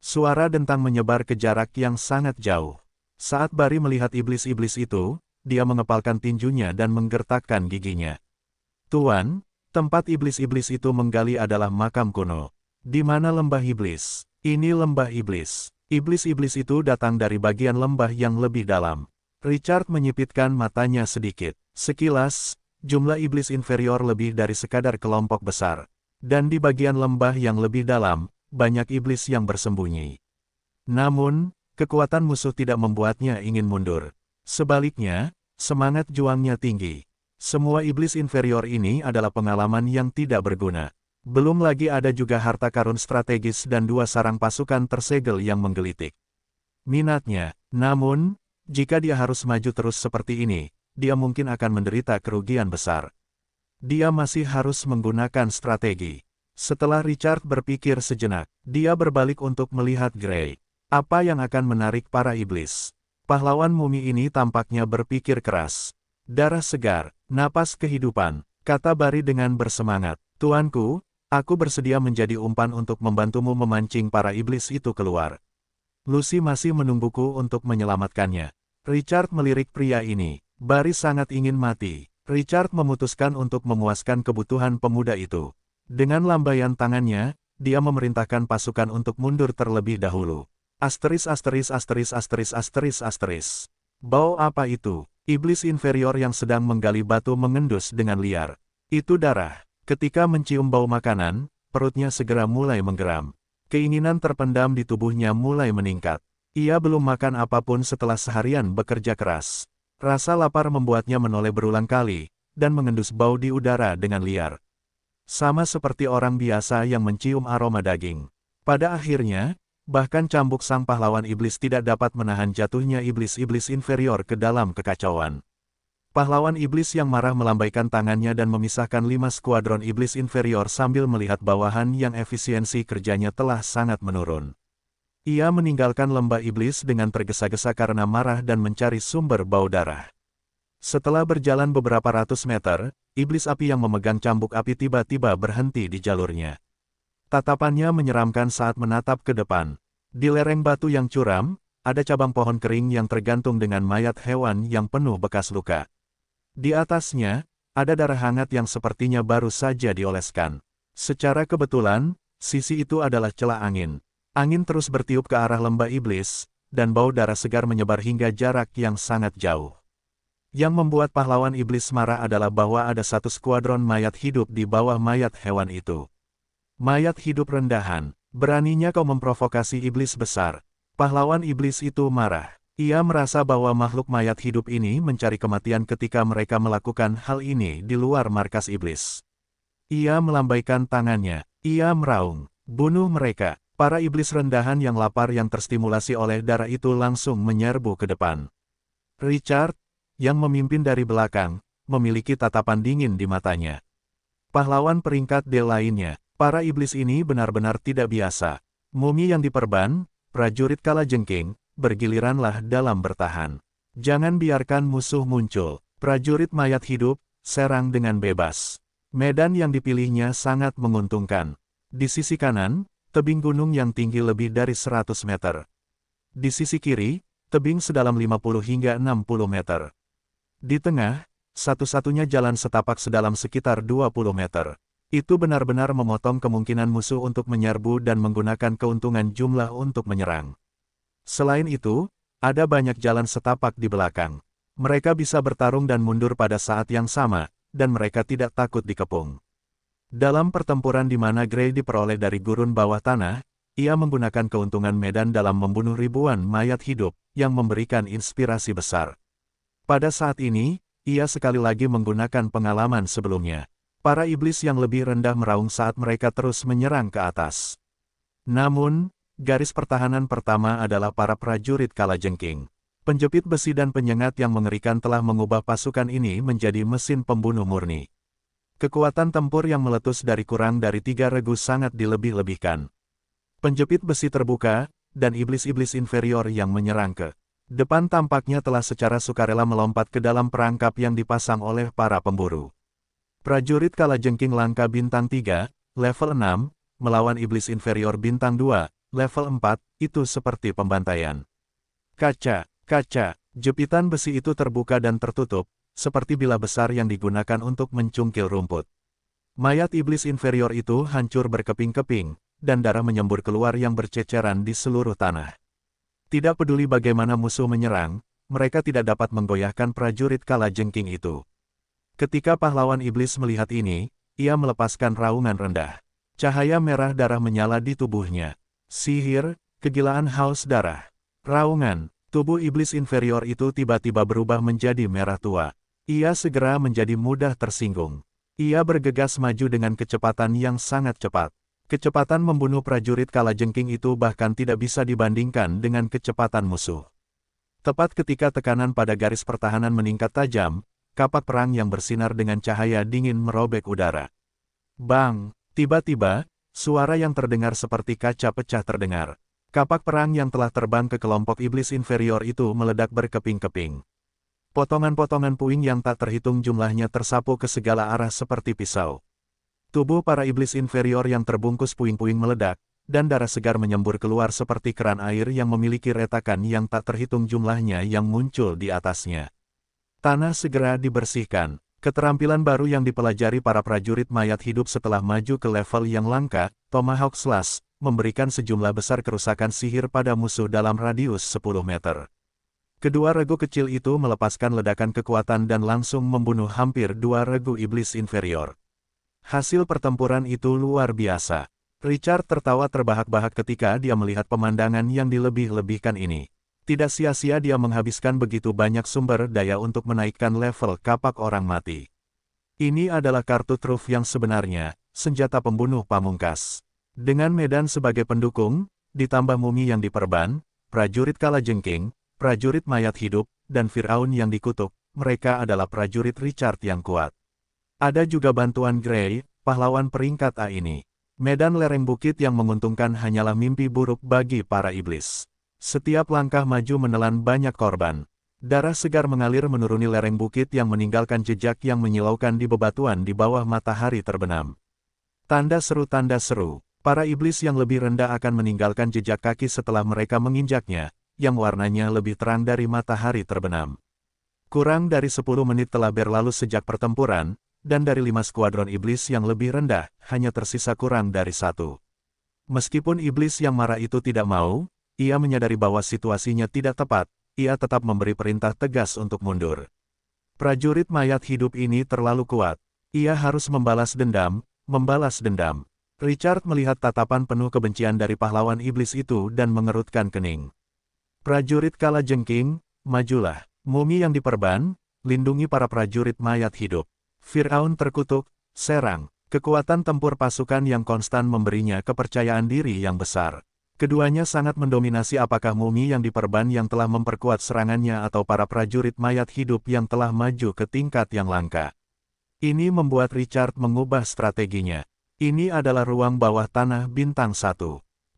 Suara dentang menyebar ke jarak yang sangat jauh. Saat Bari melihat iblis-iblis itu, dia mengepalkan tinjunya dan menggertakkan giginya. Tuan, tempat iblis-iblis itu menggali adalah makam kuno. Di mana lembah iblis? Ini lembah iblis. Iblis-iblis itu datang dari bagian lembah yang lebih dalam. Richard menyipitkan matanya sedikit. Sekilas, jumlah iblis inferior lebih dari sekadar kelompok besar. Dan di bagian lembah yang lebih dalam, banyak iblis yang bersembunyi. Namun, kekuatan musuh tidak membuatnya ingin mundur. Sebaliknya, semangat juangnya tinggi. Semua iblis inferior ini adalah pengalaman yang tidak berguna. Belum lagi ada juga harta karun strategis dan 2 sarang pasukan tersegel yang menggelitik minatnya. Namun, jika dia harus maju terus seperti ini, dia mungkin akan menderita kerugian besar. Dia masih harus menggunakan strategi. Setelah Richard berpikir sejenak, dia berbalik untuk melihat Gray. Apa yang akan menarik para iblis? Pahlawan mumi ini tampaknya berpikir keras. Darah segar, napas kehidupan, kata Barry dengan bersemangat. Tuanku, aku bersedia menjadi umpan untuk membantumu memancing para iblis itu keluar. Lucy masih menungguku untuk menyelamatkannya. Richard melirik pria ini. Barry sangat ingin mati. Richard memutuskan untuk memuaskan kebutuhan pemuda itu. Dengan lambaian tangannya, dia memerintahkan pasukan untuk mundur terlebih dahulu. Asteris asteris asteris asteris asteris asteris. Bau apa itu? Iblis inferior yang sedang menggali batu mengendus dengan liar. Itu darah. Ketika mencium bau makanan, perutnya segera mulai menggeram. Keinginan terpendam di tubuhnya mulai meningkat. Ia belum makan apapun setelah seharian bekerja keras. Rasa lapar membuatnya menoleh berulang kali, dan mengendus bau di udara dengan liar. Sama seperti orang biasa yang mencium aroma daging. Pada akhirnya, bahkan cambuk sang pahlawan iblis tidak dapat menahan jatuhnya iblis-iblis inferior ke dalam kekacauan. Pahlawan iblis yang marah melambaikan tangannya dan memisahkan 5 skuadron iblis inferior sambil melihat bawahan yang efisiensi kerjanya telah sangat menurun. Ia meninggalkan lembah iblis dengan tergesa-gesa karena marah dan mencari sumber bau darah. Setelah berjalan beberapa ratus meter, iblis api yang memegang cambuk api tiba-tiba berhenti di jalurnya. Tatapannya menyeramkan saat menatap ke depan. Di lereng batu yang curam, ada cabang pohon kering yang tergantung dengan mayat hewan yang penuh bekas luka. Di atasnya, ada darah hangat yang sepertinya baru saja dioleskan. Secara kebetulan, sisi itu adalah celah angin. Angin terus bertiup ke arah lembah iblis, dan bau darah segar menyebar hingga jarak yang sangat jauh. Yang membuat pahlawan iblis marah adalah bahwa ada 1 skuadron mayat hidup di bawah mayat hewan itu. Mayat hidup rendahan, beraninya kau memprovokasi iblis besar. Pahlawan iblis itu marah. Ia merasa bahwa makhluk mayat hidup ini mencari kematian ketika mereka melakukan hal ini di luar markas iblis. Ia melambaikan tangannya. Ia meraung, bunuh mereka. Para iblis rendahan yang lapar yang terstimulasi oleh darah itu langsung menyerbu ke depan. Richard, yang memimpin dari belakang, memiliki tatapan dingin di matanya. Pahlawan peringkat D lainnya, para iblis ini benar-benar tidak biasa. Mumi yang diperban, prajurit kalajengking, bergiliranlah dalam bertahan. Jangan biarkan musuh muncul. Prajurit mayat hidup, serang dengan bebas. Medan yang dipilihnya sangat menguntungkan. Di sisi kanan, tebing gunung yang tinggi lebih dari 100 meter. Di sisi kiri, tebing sedalam 50 hingga 60 meter. Di tengah, satu-satunya jalan setapak sedalam sekitar 20 meter. Itu benar-benar memotong kemungkinan musuh untuk menyerbu dan menggunakan keuntungan jumlah untuk menyerang. Selain itu, ada banyak jalan setapak di belakang. Mereka bisa bertarung dan mundur pada saat yang sama, dan mereka tidak takut dikepung. Dalam pertempuran di mana Gray diperoleh dari gurun bawah tanah, ia menggunakan keuntungan medan dalam membunuh ribuan mayat hidup, yang memberikan inspirasi besar. Pada saat ini, ia sekali lagi menggunakan pengalaman sebelumnya. Para iblis yang lebih rendah meraung saat mereka terus menyerang ke atas. Namun, garis pertahanan pertama adalah para prajurit kalajengking. Penjepit besi dan penyengat yang mengerikan telah mengubah pasukan ini menjadi mesin pembunuh murni. Kekuatan tempur yang meletus dari kurang dari 3 regu sangat dilebih-lebihkan. Penjepit besi terbuka, dan iblis-iblis inferior yang menyerang ke depan tampaknya telah secara sukarela melompat ke dalam perangkap yang dipasang oleh para pemburu. Prajurit kalajengking langka bintang 3, level 6, melawan iblis inferior bintang 2, level 4, itu seperti pembantaian. Kaca, jepitan besi itu terbuka dan tertutup, seperti bilah besar yang digunakan untuk mencungkil rumput. Mayat iblis inferior itu hancur berkeping-keping, dan darah menyembur keluar yang berceceran di seluruh tanah. Tidak peduli bagaimana musuh menyerang, mereka tidak dapat menggoyahkan prajurit kalajengking itu. Ketika pahlawan iblis melihat ini, ia melepaskan raungan rendah. Cahaya merah darah menyala di tubuhnya. Sihir, kegilaan haus darah. Raungan, tubuh iblis inferior itu tiba-tiba berubah menjadi merah tua. Ia segera menjadi mudah tersinggung. Ia bergegas maju dengan kecepatan yang sangat cepat. Kecepatan membunuh prajurit kalajengking itu bahkan tidak bisa dibandingkan dengan kecepatan musuh. Tepat ketika tekanan pada garis pertahanan meningkat tajam, kapak perang yang bersinar dengan cahaya dingin merobek udara. Bang! Tiba-tiba, suara yang terdengar seperti kaca pecah terdengar. Kapak perang yang telah terbang ke kelompok iblis inferior itu meledak berkeping-keping. Potongan-potongan puing yang tak terhitung jumlahnya tersapu ke segala arah seperti pisau. Tubuh para iblis inferior yang terbungkus puing-puing meledak, dan darah segar menyembur keluar seperti keran air yang memiliki retakan yang tak terhitung jumlahnya yang muncul di atasnya. Tanah segera dibersihkan. Keterampilan baru yang dipelajari para prajurit mayat hidup setelah maju ke level yang langka, Tomahawk Slash, memberikan sejumlah besar kerusakan sihir pada musuh dalam radius 10 meter. Kedua regu kecil itu melepaskan ledakan kekuatan dan langsung membunuh hampir 2 regu iblis inferior. Hasil pertempuran itu luar biasa. Richard tertawa terbahak-bahak ketika dia melihat pemandangan yang dilebih-lebihkan ini. Tidak sia-sia dia menghabiskan begitu banyak sumber daya untuk menaikkan level kapak orang mati. Ini adalah kartu truf yang sebenarnya, senjata pembunuh pamungkas. Dengan medan sebagai pendukung, ditambah mumi yang diperban, prajurit kalajengking, prajurit mayat hidup, dan Firaun yang dikutuk, mereka adalah prajurit Richard yang kuat. Ada juga bantuan Grey, pahlawan peringkat A ini. Medan lereng bukit yang menguntungkan hanyalah mimpi buruk bagi para iblis. Setiap langkah maju menelan banyak korban. Darah segar mengalir menuruni lereng bukit yang meninggalkan jejak yang menyilaukan di bebatuan di bawah matahari terbenam. Tanda seru, para iblis yang lebih rendah akan meninggalkan jejak kaki setelah mereka menginjaknya, yang warnanya lebih terang dari matahari terbenam. Kurang dari 10 menit telah berlalu sejak pertempuran, dan dari 5 skuadron iblis yang lebih rendah, hanya tersisa kurang dari 1. Meskipun iblis yang marah itu tidak mau, ia menyadari bahwa situasinya tidak tepat, ia tetap memberi perintah tegas untuk mundur. Prajurit mayat hidup ini terlalu kuat. Ia harus membalas dendam. Richard melihat tatapan penuh kebencian dari pahlawan iblis itu dan mengerutkan kening. Prajurit kalajengking, majulah. Mumi yang diperban, lindungi para prajurit mayat hidup. Firaun terkutuk, serang. Kekuatan tempur pasukan yang konstan memberinya kepercayaan diri yang besar. Keduanya sangat mendominasi apakah mumi yang diperban yang telah memperkuat serangannya atau para prajurit mayat hidup yang telah maju ke tingkat yang langka. Ini membuat Richard mengubah strateginya. Ini adalah ruang bawah tanah bintang 1.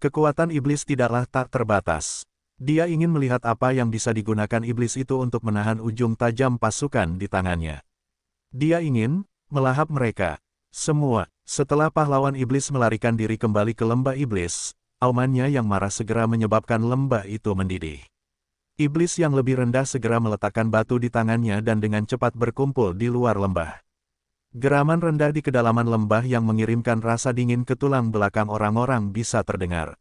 Kekuatan iblis tidaklah tak terbatas. Dia ingin melihat apa yang bisa digunakan iblis itu untuk menahan ujung tajam pasukan di tangannya. Dia ingin melahap mereka. Semua. Setelah pahlawan iblis melarikan diri kembali ke lembah iblis, aumannya yang marah segera menyebabkan lembah itu mendidih. Iblis yang lebih rendah segera meletakkan batu di tangannya dan dengan cepat berkumpul di luar lembah. Geraman rendah di kedalaman lembah yang mengirimkan rasa dingin ke tulang belakang orang-orang bisa terdengar.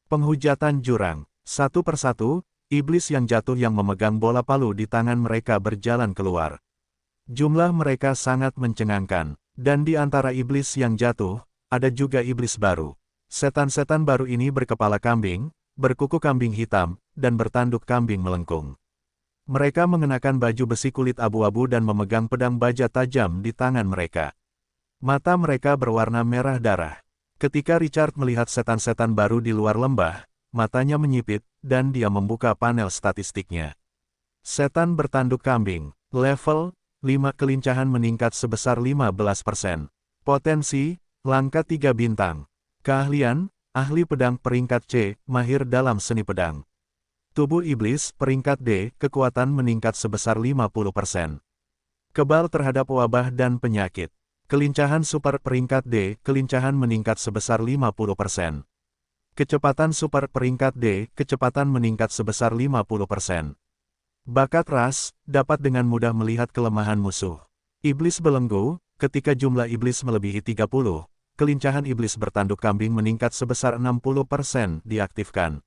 Penghujatan jurang. Satu persatu, iblis yang jatuh yang memegang bola palu di tangan mereka berjalan keluar. Jumlah mereka sangat mencengangkan, dan di antara iblis yang jatuh, ada juga iblis baru. Setan-setan baru ini berkepala kambing, berkuku kambing hitam, dan bertanduk kambing melengkung. Mereka mengenakan baju besi kulit abu-abu dan memegang pedang baja tajam di tangan mereka. Mata mereka berwarna merah darah. Ketika Richard melihat setan-setan baru di luar lembah, matanya menyipit, dan dia membuka panel statistiknya. Setan bertanduk kambing, level 5 kelincahan meningkat sebesar 15%. Potensi, langka 3 bintang. Keahlian, ahli pedang peringkat C, mahir dalam seni pedang. Tubuh iblis, peringkat D, kekuatan meningkat sebesar 50%. Kebal terhadap wabah dan penyakit. Kelincahan super peringkat D, kelincahan meningkat sebesar 50%. Kecepatan super peringkat D, kecepatan meningkat sebesar 50%. Bakat ras, dapat dengan mudah melihat kelemahan musuh. Iblis belenggu, ketika jumlah iblis melebihi 30, kelincahan iblis bertanduk kambing meningkat sebesar 60% diaktifkan.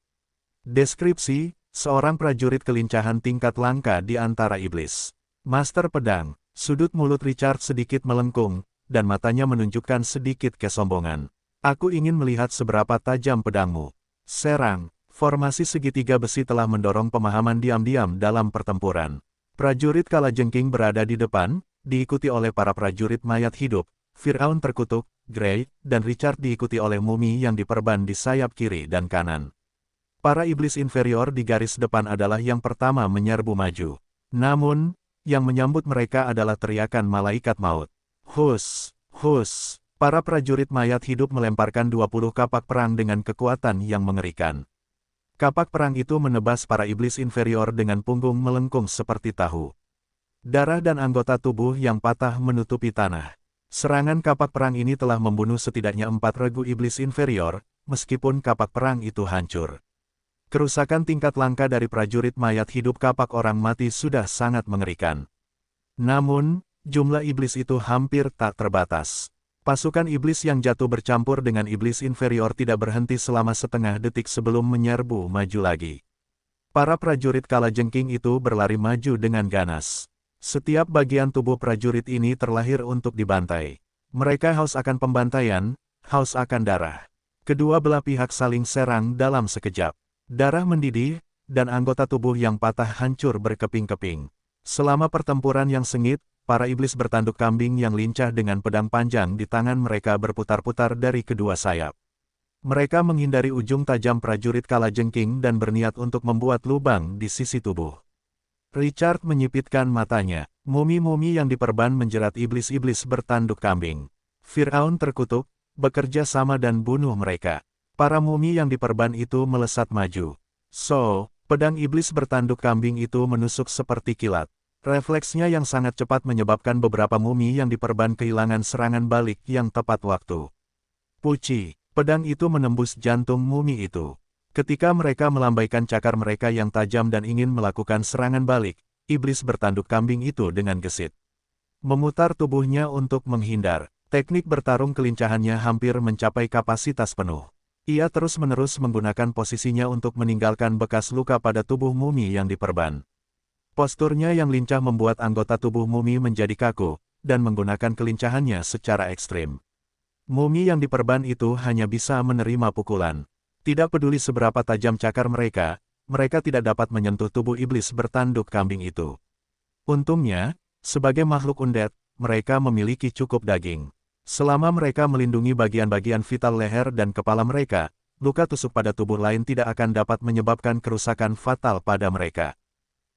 Deskripsi, seorang prajurit kelincahan tingkat langka di antara iblis. Master Pedang, sudut mulut Richard sedikit melengkung, dan matanya menunjukkan sedikit kesombongan. Aku ingin melihat seberapa tajam pedangmu. Serang, formasi segitiga besi telah mendorong pemahaman diam-diam dalam pertempuran. Prajurit kalajengking berada di depan, diikuti oleh para prajurit mayat hidup, Firaun terkutuk, Grey, dan Richard diikuti oleh mumi yang diperban di sayap kiri dan kanan. Para iblis inferior di garis depan adalah yang pertama menyerbu maju. Namun, yang menyambut mereka adalah teriakan malaikat maut. Hus, hus, para prajurit mayat hidup melemparkan 20 kapak perang dengan kekuatan yang mengerikan. Kapak perang itu menebas para iblis inferior dengan punggung melengkung seperti tahu. Darah dan anggota tubuh yang patah menutupi tanah. Serangan kapak perang ini telah membunuh setidaknya 4 regu iblis inferior, meskipun kapak perang itu hancur. Kerusakan tingkat langka dari prajurit mayat hidup kapak orang mati sudah sangat mengerikan. Namun, jumlah iblis itu hampir tak terbatas. Pasukan iblis yang jatuh bercampur dengan iblis inferior tidak berhenti selama setengah detik sebelum menyerbu maju lagi. Para prajurit kalajengking itu berlari maju dengan ganas. Setiap bagian tubuh prajurit ini terlahir untuk dibantai. Mereka haus akan pembantaian, haus akan darah. Kedua belah pihak saling serang dalam sekejap. Darah mendidih, dan anggota tubuh yang patah hancur berkeping-keping. Selama pertempuran yang sengit, para iblis bertanduk kambing yang lincah dengan pedang panjang di tangan mereka berputar-putar dari kedua sayap. Mereka menghindari ujung tajam prajurit kalajengking dan berniat untuk membuat lubang di sisi tubuh. Richard menyipitkan matanya. Mumi-mumi yang diperban menjerat iblis-iblis bertanduk kambing. Firaun terkutuk, bekerja sama dan bunuh mereka. Para mumi yang diperban itu melesat maju. Pedang iblis bertanduk kambing itu menusuk seperti kilat. Refleksnya yang sangat cepat menyebabkan beberapa mumi yang diperban kehilangan serangan balik yang tepat waktu. Puci, pedang itu menembus jantung mumi itu. Ketika mereka melambaikan cakar mereka yang tajam dan ingin melakukan serangan balik, iblis bertanduk kambing itu dengan gesit memutar tubuhnya untuk menghindar. Teknik bertarung kelincahannya hampir mencapai kapasitas penuh. Ia terus-menerus menggunakan posisinya untuk meninggalkan bekas luka pada tubuh mumi yang diperban. Posturnya yang lincah membuat anggota tubuh mumi menjadi kaku, dan menggunakan kelincahannya secara ekstrim. Mumi yang diperban itu hanya bisa menerima pukulan. Tidak peduli seberapa tajam cakar mereka, mereka tidak dapat menyentuh tubuh iblis bertanduk kambing itu. Untungnya, sebagai makhluk undead, mereka memiliki cukup daging. Selama mereka melindungi bagian-bagian vital leher dan kepala mereka, luka tusuk pada tubuh lain tidak akan dapat menyebabkan kerusakan fatal pada mereka.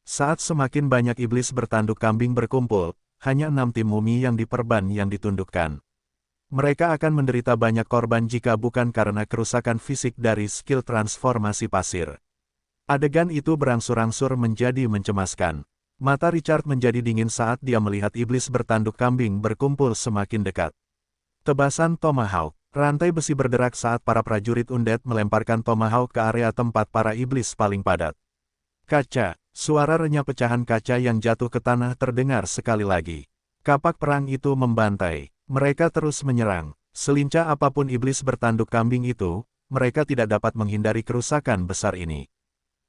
Saat semakin banyak iblis bertanduk kambing berkumpul, hanya 6 tim mumi yang diperban yang ditundukkan. Mereka akan menderita banyak korban jika bukan karena kerusakan fisik dari skill transformasi pasir. Adegan itu berangsur-angsur menjadi mencemaskan. Mata Richard menjadi dingin saat dia melihat iblis bertanduk kambing berkumpul semakin dekat. Tebasan Tomahawk, rantai besi berderak saat para prajurit undead melemparkan Tomahawk ke area tempat para iblis paling padat. Kaca, suara renyah pecahan kaca yang jatuh ke tanah terdengar sekali lagi. Kapak perang itu membantai. Mereka terus menyerang. Selincah apapun iblis bertanduk kambing itu, mereka tidak dapat menghindari kerusakan besar ini.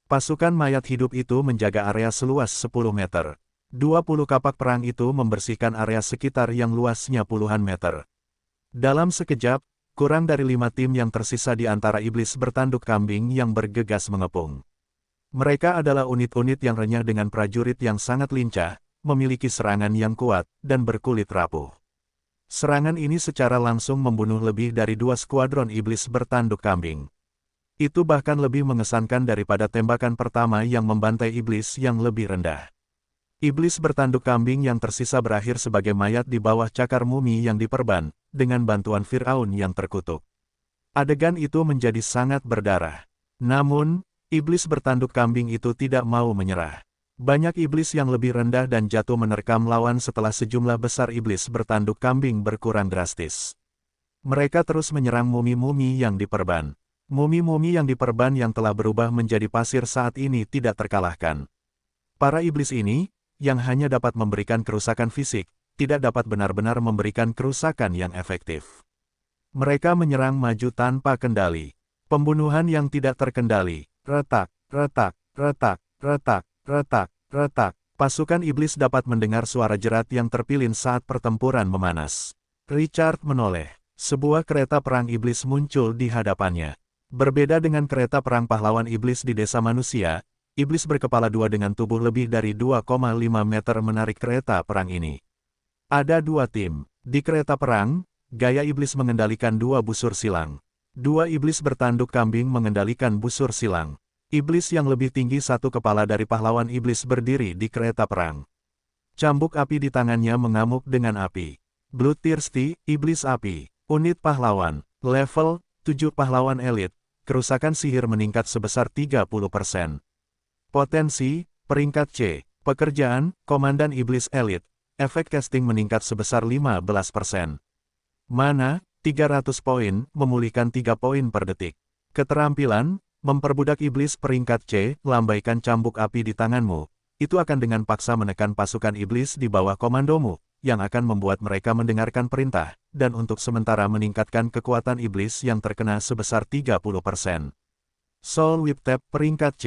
Pasukan mayat hidup itu menjaga area seluas 10 meter. 20 kapak perang itu membersihkan area sekitar yang luasnya puluhan meter. Dalam sekejap, kurang dari 5 tim yang tersisa di antara iblis bertanduk kambing yang bergegas mengepung. Mereka adalah unit-unit yang renyah dengan prajurit yang sangat lincah, memiliki serangan yang kuat, dan berkulit rapuh. Serangan ini secara langsung membunuh lebih dari 2 skuadron iblis bertanduk kambing. Itu bahkan lebih mengesankan daripada tembakan pertama yang membantai iblis yang lebih rendah. Iblis bertanduk kambing yang tersisa berakhir sebagai mayat di bawah cakar mumi yang diperban, dengan bantuan Firaun yang terkutuk. Adegan itu menjadi sangat berdarah. Namun, iblis bertanduk kambing itu tidak mau menyerah. Banyak iblis yang lebih rendah dan jatuh menerkam lawan setelah sejumlah besar iblis bertanduk kambing berkurang drastis. Mereka terus menyerang mumi-mumi yang diperban. Mumi-mumi yang diperban yang telah berubah menjadi pasir saat ini tidak terkalahkan. Para iblis ini, yang hanya dapat memberikan kerusakan fisik, tidak dapat benar-benar memberikan kerusakan yang efektif. Mereka menyerang maju tanpa kendali. Pembunuhan yang tidak terkendali. Retak, retak, retak, retak, retak, retak. Pasukan iblis dapat mendengar suara jerat yang terpilin saat pertempuran memanas. Richard menoleh. Sebuah kereta perang iblis muncul di hadapannya. Berbeda dengan kereta perang pahlawan iblis di desa manusia, iblis berkepala dua dengan tubuh lebih dari 2,5 meter menarik kereta perang ini. Ada dua tim. Di kereta perang, gaya iblis mengendalikan dua busur silang. Dua iblis bertanduk kambing mengendalikan busur silang. Iblis yang lebih tinggi satu kepala dari pahlawan iblis berdiri di kereta perang. Cambuk api di tangannya mengamuk dengan api. Bloodthirsty, iblis api. Unit pahlawan, level 7 pahlawan elit. Kerusakan sihir meningkat sebesar 30%. Potensi, peringkat C. Pekerjaan, komandan iblis elit. Efek casting meningkat sebesar 15%. Mana, 300 poin, memulihkan 3 poin per detik. Keterampilan, memperbudak iblis peringkat C, lambaikan cambuk api di tanganmu. Itu akan dengan paksa menekan pasukan iblis di bawah komandomu, yang akan membuat mereka mendengarkan perintah, dan untuk sementara meningkatkan kekuatan iblis yang terkena sebesar 30%. Soul Whip Tap peringkat C.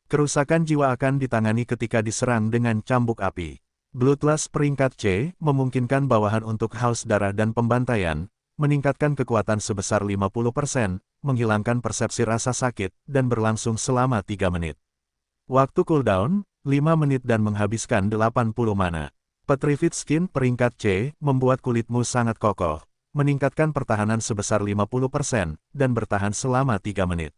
Kerusakan jiwa akan ditangani ketika diserang dengan cambuk api. Bloodlust peringkat C, memungkinkan bawahan untuk haus darah dan pembantaian, meningkatkan kekuatan sebesar 50%, menghilangkan persepsi rasa sakit, dan berlangsung selama 3 menit. Waktu cooldown, 5 menit dan menghabiskan 80 mana. Petrified Skin peringkat C, membuat kulitmu sangat kokoh, meningkatkan pertahanan sebesar 50%, dan bertahan selama 3 menit.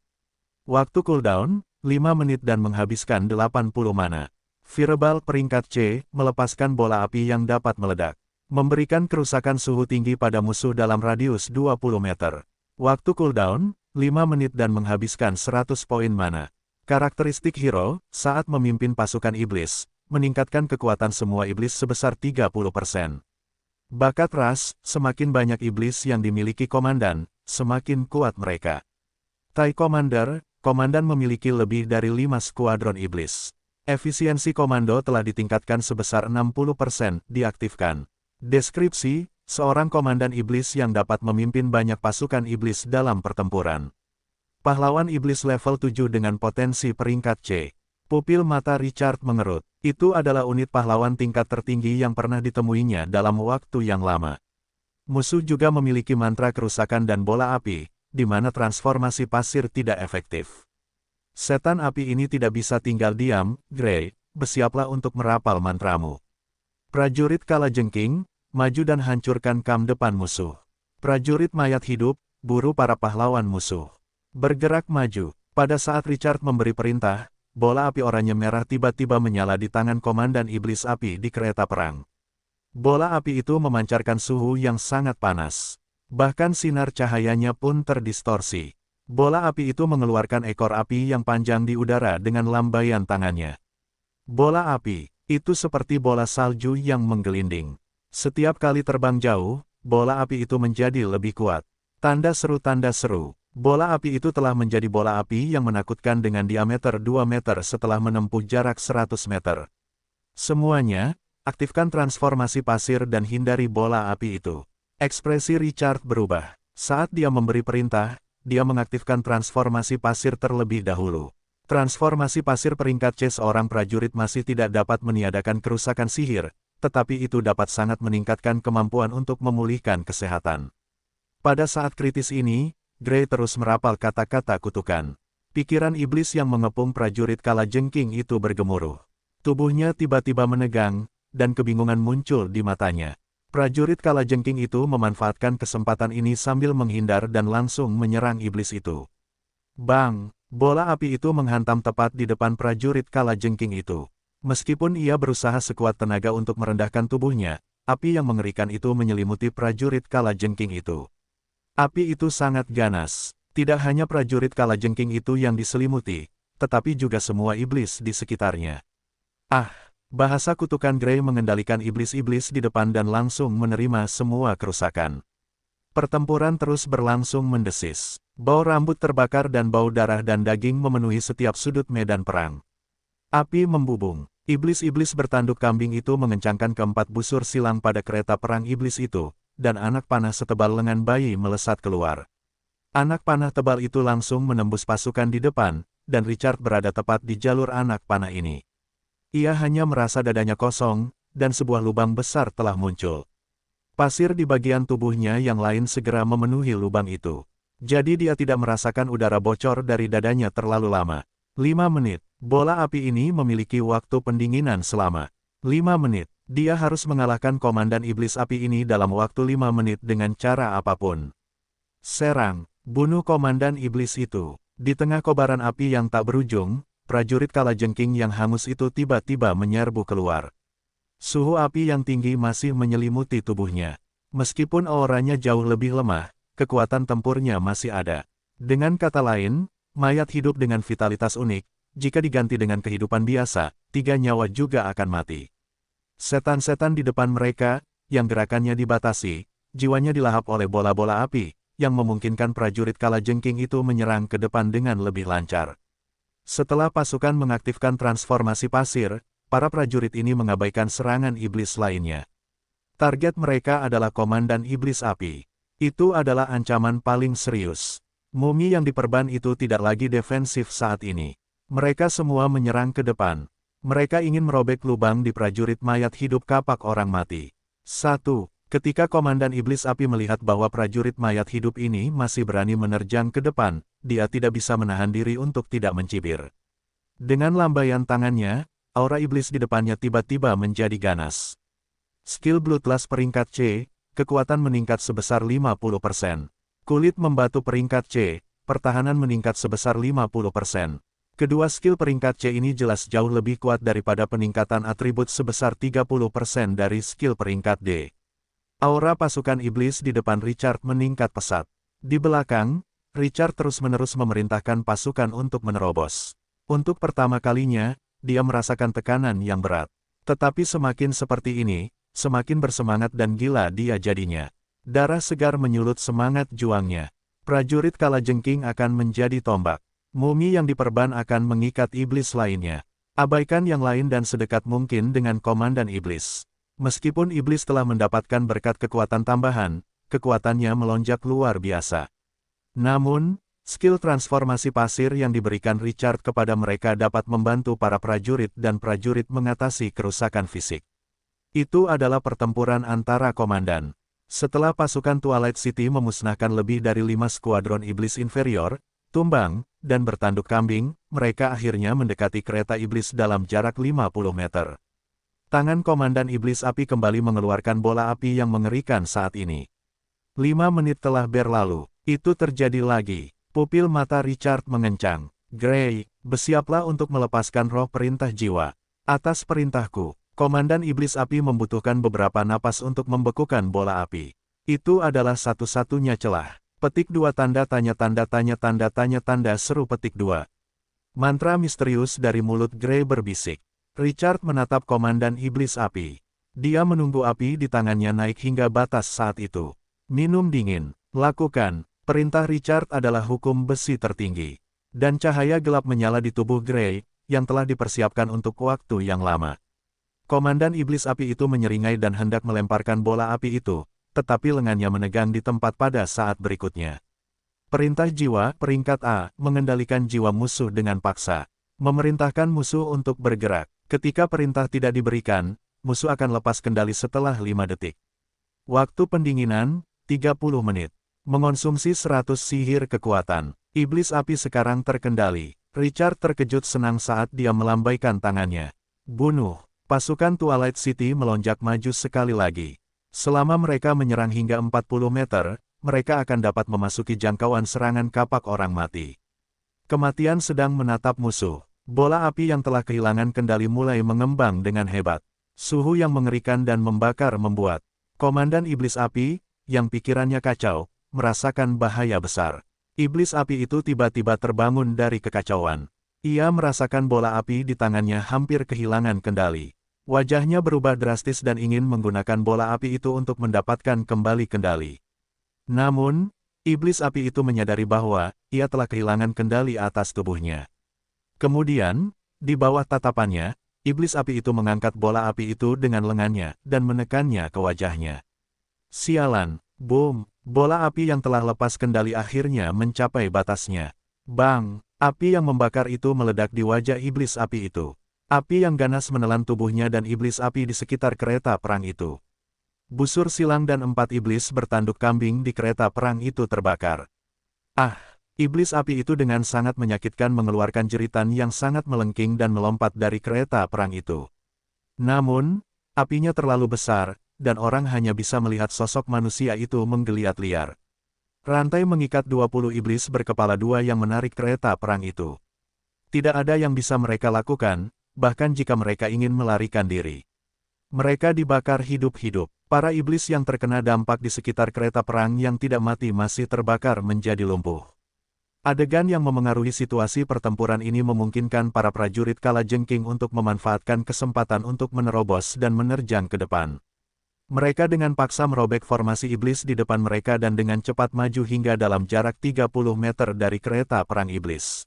Waktu cooldown, 5 menit dan menghabiskan 80 mana. Fireball peringkat C, melepaskan bola api yang dapat meledak. Memberikan kerusakan suhu tinggi pada musuh dalam radius 20 meter. Waktu cooldown, 5 menit dan menghabiskan 100 poin mana. Karakteristik hero, saat memimpin pasukan iblis, meningkatkan kekuatan semua iblis sebesar 30%. Bakat ras, semakin banyak iblis yang dimiliki komandan, semakin kuat mereka. TIE Commander, komandan memiliki lebih dari 5 skuadron iblis. Efisiensi komando telah ditingkatkan sebesar 60%, diaktifkan. Deskripsi, seorang komandan iblis yang dapat memimpin banyak pasukan iblis dalam pertempuran. Pahlawan iblis level 7 dengan potensi peringkat C. Pupil mata Richard mengerut. Itu adalah unit pahlawan tingkat tertinggi yang pernah ditemuinya dalam waktu yang lama. Musuh juga memiliki mantra kerusakan dan bola api, di mana transformasi pasir tidak efektif. Setan api ini tidak bisa tinggal diam, Grey, bersiaplah untuk merapal mantramu. Prajurit kalajengking, maju dan hancurkan kam depan musuh. Prajurit mayat hidup, buru para pahlawan musuh. Bergerak maju. Pada saat Richard memberi perintah, bola api oranye merah tiba-tiba menyala di tangan komandan iblis api di kereta perang. Bola api itu memancarkan suhu yang sangat panas. Bahkan sinar cahayanya pun terdistorsi. Bola api itu mengeluarkan ekor api yang panjang di udara dengan lambaian tangannya. Bola api itu seperti bola salju yang menggelinding. Setiap kali terbang jauh, bola api itu menjadi lebih kuat. Tanda seru, tanda seru. Bola api itu telah menjadi bola api yang menakutkan dengan diameter 2 meter setelah menempuh jarak 100 meter. Semuanya, aktifkan transformasi pasir dan hindari bola api itu. Ekspresi Richard berubah. Saat dia memberi perintah, dia mengaktifkan transformasi pasir terlebih dahulu. Transformasi pasir peringkat C, seorang prajurit masih tidak dapat meniadakan kerusakan sihir, tetapi itu dapat sangat meningkatkan kemampuan untuk memulihkan kesehatan. Pada saat kritis ini, Grey terus merapal kata-kata kutukan. Pikiran iblis yang mengepung prajurit kalajengking itu bergemuruh. Tubuhnya tiba-tiba menegang, dan kebingungan muncul di matanya. Prajurit kalajengking itu memanfaatkan kesempatan ini sambil menghindar dan langsung menyerang iblis itu. Bang! Bola api itu menghantam tepat di depan prajurit kalajengking itu. Meskipun ia berusaha sekuat tenaga untuk merendahkan tubuhnya, api yang mengerikan itu menyelimuti prajurit kalajengking itu. Api itu sangat ganas. Tidak hanya prajurit kalajengking itu yang diselimuti, tetapi juga semua iblis di sekitarnya. Ah! Bahasa kutukan Grey mengendalikan iblis-iblis di depan dan langsung menerima semua kerusakan. Pertempuran terus berlangsung mendesis. Bau rambut terbakar dan bau darah dan daging memenuhi setiap sudut medan perang. Api membubung. Iblis-iblis bertanduk kambing itu mengencangkan keempat busur silang pada kereta perang iblis itu, dan anak panah setebal lengan bayi melesat keluar. Anak panah tebal itu langsung menembus pasukan di depan, dan Richard berada tepat di jalur anak panah ini. Ia hanya merasa dadanya kosong, dan sebuah lubang besar telah muncul. Pasir di bagian tubuhnya yang lain segera memenuhi lubang itu. Jadi dia tidak merasakan udara bocor dari dadanya terlalu lama. 5 menit. Bola api ini memiliki waktu pendinginan selama 5 menit. Dia harus mengalahkan komandan iblis api ini dalam waktu 5 menit dengan cara apapun. Serang, bunuh komandan iblis itu. Di tengah kobaran api yang tak berujung, prajurit kalajengking yang hangus itu tiba-tiba menyerbu keluar. Suhu api yang tinggi masih menyelimuti tubuhnya. Meskipun auranya jauh lebih lemah, kekuatan tempurnya masih ada. Dengan kata lain, mayat hidup dengan vitalitas unik, jika diganti dengan kehidupan biasa, 3 nyawa juga akan mati. Setan-setan di depan mereka, yang gerakannya dibatasi, jiwanya dilahap oleh bola-bola api, yang memungkinkan prajurit kalajengking itu menyerang ke depan dengan lebih lancar. Setelah pasukan mengaktifkan transformasi pasir, para prajurit ini mengabaikan serangan iblis lainnya. Target mereka adalah komandan iblis api. Itu adalah ancaman paling serius. Mumi yang diperban itu tidak lagi defensif saat ini. Mereka semua menyerang ke depan. Mereka ingin merobek lubang di prajurit mayat hidup kapak orang mati. 1. Ketika komandan iblis api melihat bahwa prajurit mayat hidup ini masih berani menerjang ke depan, dia tidak bisa menahan diri untuk tidak mencibir. Dengan lambaian tangannya, aura iblis di depannya tiba-tiba menjadi ganas. Skill Bloodlust peringkat C, kekuatan meningkat sebesar 50%. Kulit membatu peringkat C, pertahanan meningkat sebesar 50%. Kedua skill peringkat C ini jelas jauh lebih kuat daripada peningkatan atribut sebesar 30% dari skill peringkat D. Aura pasukan iblis di depan Richard meningkat pesat. Di belakang, Richard terus-menerus memerintahkan pasukan untuk menerobos. Untuk pertama kalinya, dia merasakan tekanan yang berat. Tetapi semakin seperti ini, semakin bersemangat dan gila dia jadinya. Darah segar menyulut semangat juangnya. Prajurit kalajengking akan menjadi tombak. Mumi yang diperban akan mengikat iblis lainnya. Abaikan yang lain dan sedekat mungkin dengan komandan iblis. Meskipun iblis telah mendapatkan berkat kekuatan tambahan, kekuatannya melonjak luar biasa. Namun, skill transformasi pasir yang diberikan Richard kepada mereka dapat membantu para prajurit dan prajurit mengatasi kerusakan fisik. Itu adalah pertempuran antara komandan. Setelah pasukan Twilight City memusnahkan lebih dari 5 skuadron iblis inferior, tumbang, dan bertanduk kambing, mereka akhirnya mendekati kereta iblis dalam jarak 50 meter. Tangan komandan iblis api kembali mengeluarkan bola api yang mengerikan saat ini. 5 menit telah berlalu. Itu terjadi lagi. Pupil mata Richard mengencang. Gray, bersiaplah untuk melepaskan roh perintah jiwa. Atas perintahku, komandan iblis api membutuhkan beberapa napas untuk membekukan bola api. Itu adalah satu-satunya celah. Petik 2 tanda tanya tanda seru petik 2. Mantra misterius dari mulut Gray berbisik. Richard menatap komandan iblis api. Dia menunggu api di tangannya naik hingga batas saat itu. Minum dingin. Lakukan. Perintah Richard adalah hukum besi tertinggi. Dan cahaya gelap menyala di tubuh Gray, yang telah dipersiapkan untuk waktu yang lama. Komandan iblis api itu menyeringai dan hendak melemparkan bola api itu, tetapi lengannya menegang di tempat pada saat berikutnya. Perintah jiwa, peringkat A, mengendalikan jiwa musuh dengan paksa. Memerintahkan musuh untuk bergerak. Ketika perintah tidak diberikan, musuh akan lepas kendali setelah 5 detik. Waktu pendinginan, 30 menit. Mengonsumsi 100 sihir kekuatan. Iblis api sekarang terkendali. Richard terkejut senang saat dia melambaikan tangannya. Bunuh. Pasukan Twilight City melonjak maju sekali lagi. Selama mereka menyerang hingga 40 meter, mereka akan dapat memasuki jangkauan serangan kapak orang mati. Kematian sedang menatap musuh. Bola api yang telah kehilangan kendali mulai mengembang dengan hebat. Suhu yang mengerikan dan membakar membuat komandan iblis api, yang pikirannya kacau, merasakan bahaya besar. Iblis api itu tiba-tiba terbangun dari kekacauan. Ia merasakan bola api di tangannya hampir kehilangan kendali. Wajahnya berubah drastis dan ingin menggunakan bola api itu untuk mendapatkan kembali kendali. Namun, iblis api itu menyadari bahwa ia telah kehilangan kendali atas tubuhnya. Kemudian, di bawah tatapannya, iblis api itu mengangkat bola api itu dengan lengannya dan menekannya ke wajahnya. Sialan, boom, bola api yang telah lepas kendali akhirnya mencapai batasnya. Bang, Api yang membakar itu meledak di wajah iblis api itu. Api yang ganas menelan tubuhnya dan iblis api di sekitar kereta perang itu. Busur silang dan 4 iblis bertanduk kambing di kereta perang itu terbakar. Ah! Iblis api itu dengan sangat menyakitkan mengeluarkan jeritan yang sangat melengking dan melompat dari kereta perang itu. Namun, apinya terlalu besar, dan orang hanya bisa melihat sosok manusia itu menggeliat liar. Rantai mengikat 20 iblis berkepala 2 yang menarik kereta perang itu. Tidak ada yang bisa mereka lakukan, bahkan jika mereka ingin melarikan diri. Mereka dibakar hidup-hidup. Para iblis yang terkena dampak di sekitar kereta perang yang tidak mati masih terbakar menjadi lumpuh. Adegan yang memengaruhi situasi pertempuran ini memungkinkan para prajurit Kalajengking untuk memanfaatkan kesempatan untuk menerobos dan menerjang ke depan. Mereka dengan paksa merobek formasi iblis di depan mereka dan dengan cepat maju hingga dalam jarak 30 meter dari kereta perang iblis.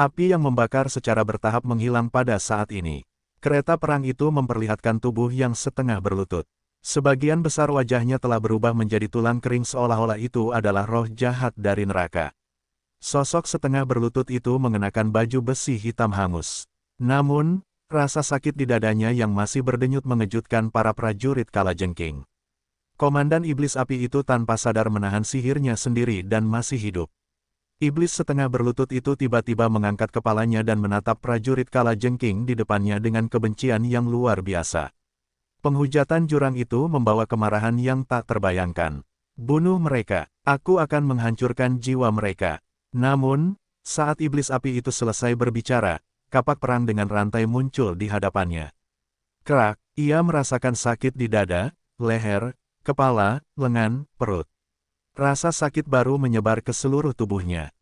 Api yang membakar secara bertahap menghilang pada saat ini. Kereta perang itu memperlihatkan tubuh yang setengah berlutut. Sebagian besar wajahnya telah berubah menjadi tulang kering seolah-olah itu adalah roh jahat dari neraka. Sosok setengah berlutut itu mengenakan baju besi hitam hangus. Namun, rasa sakit di dadanya yang masih berdenyut mengejutkan para prajurit Kalajengking. Komandan iblis api itu tanpa sadar menahan sihirnya sendiri dan masih hidup. Iblis setengah berlutut itu tiba-tiba mengangkat kepalanya dan menatap prajurit Kalajengking di depannya dengan kebencian yang luar biasa. Penghujatan jurang itu membawa kemarahan yang tak terbayangkan. Bunuh mereka, aku akan menghancurkan jiwa mereka. Namun, saat iblis api itu selesai berbicara, kapak perang dengan rantai muncul di hadapannya. Krak, ia merasakan sakit di dada, leher, kepala, lengan, perut. Rasa sakit baru menyebar ke seluruh tubuhnya.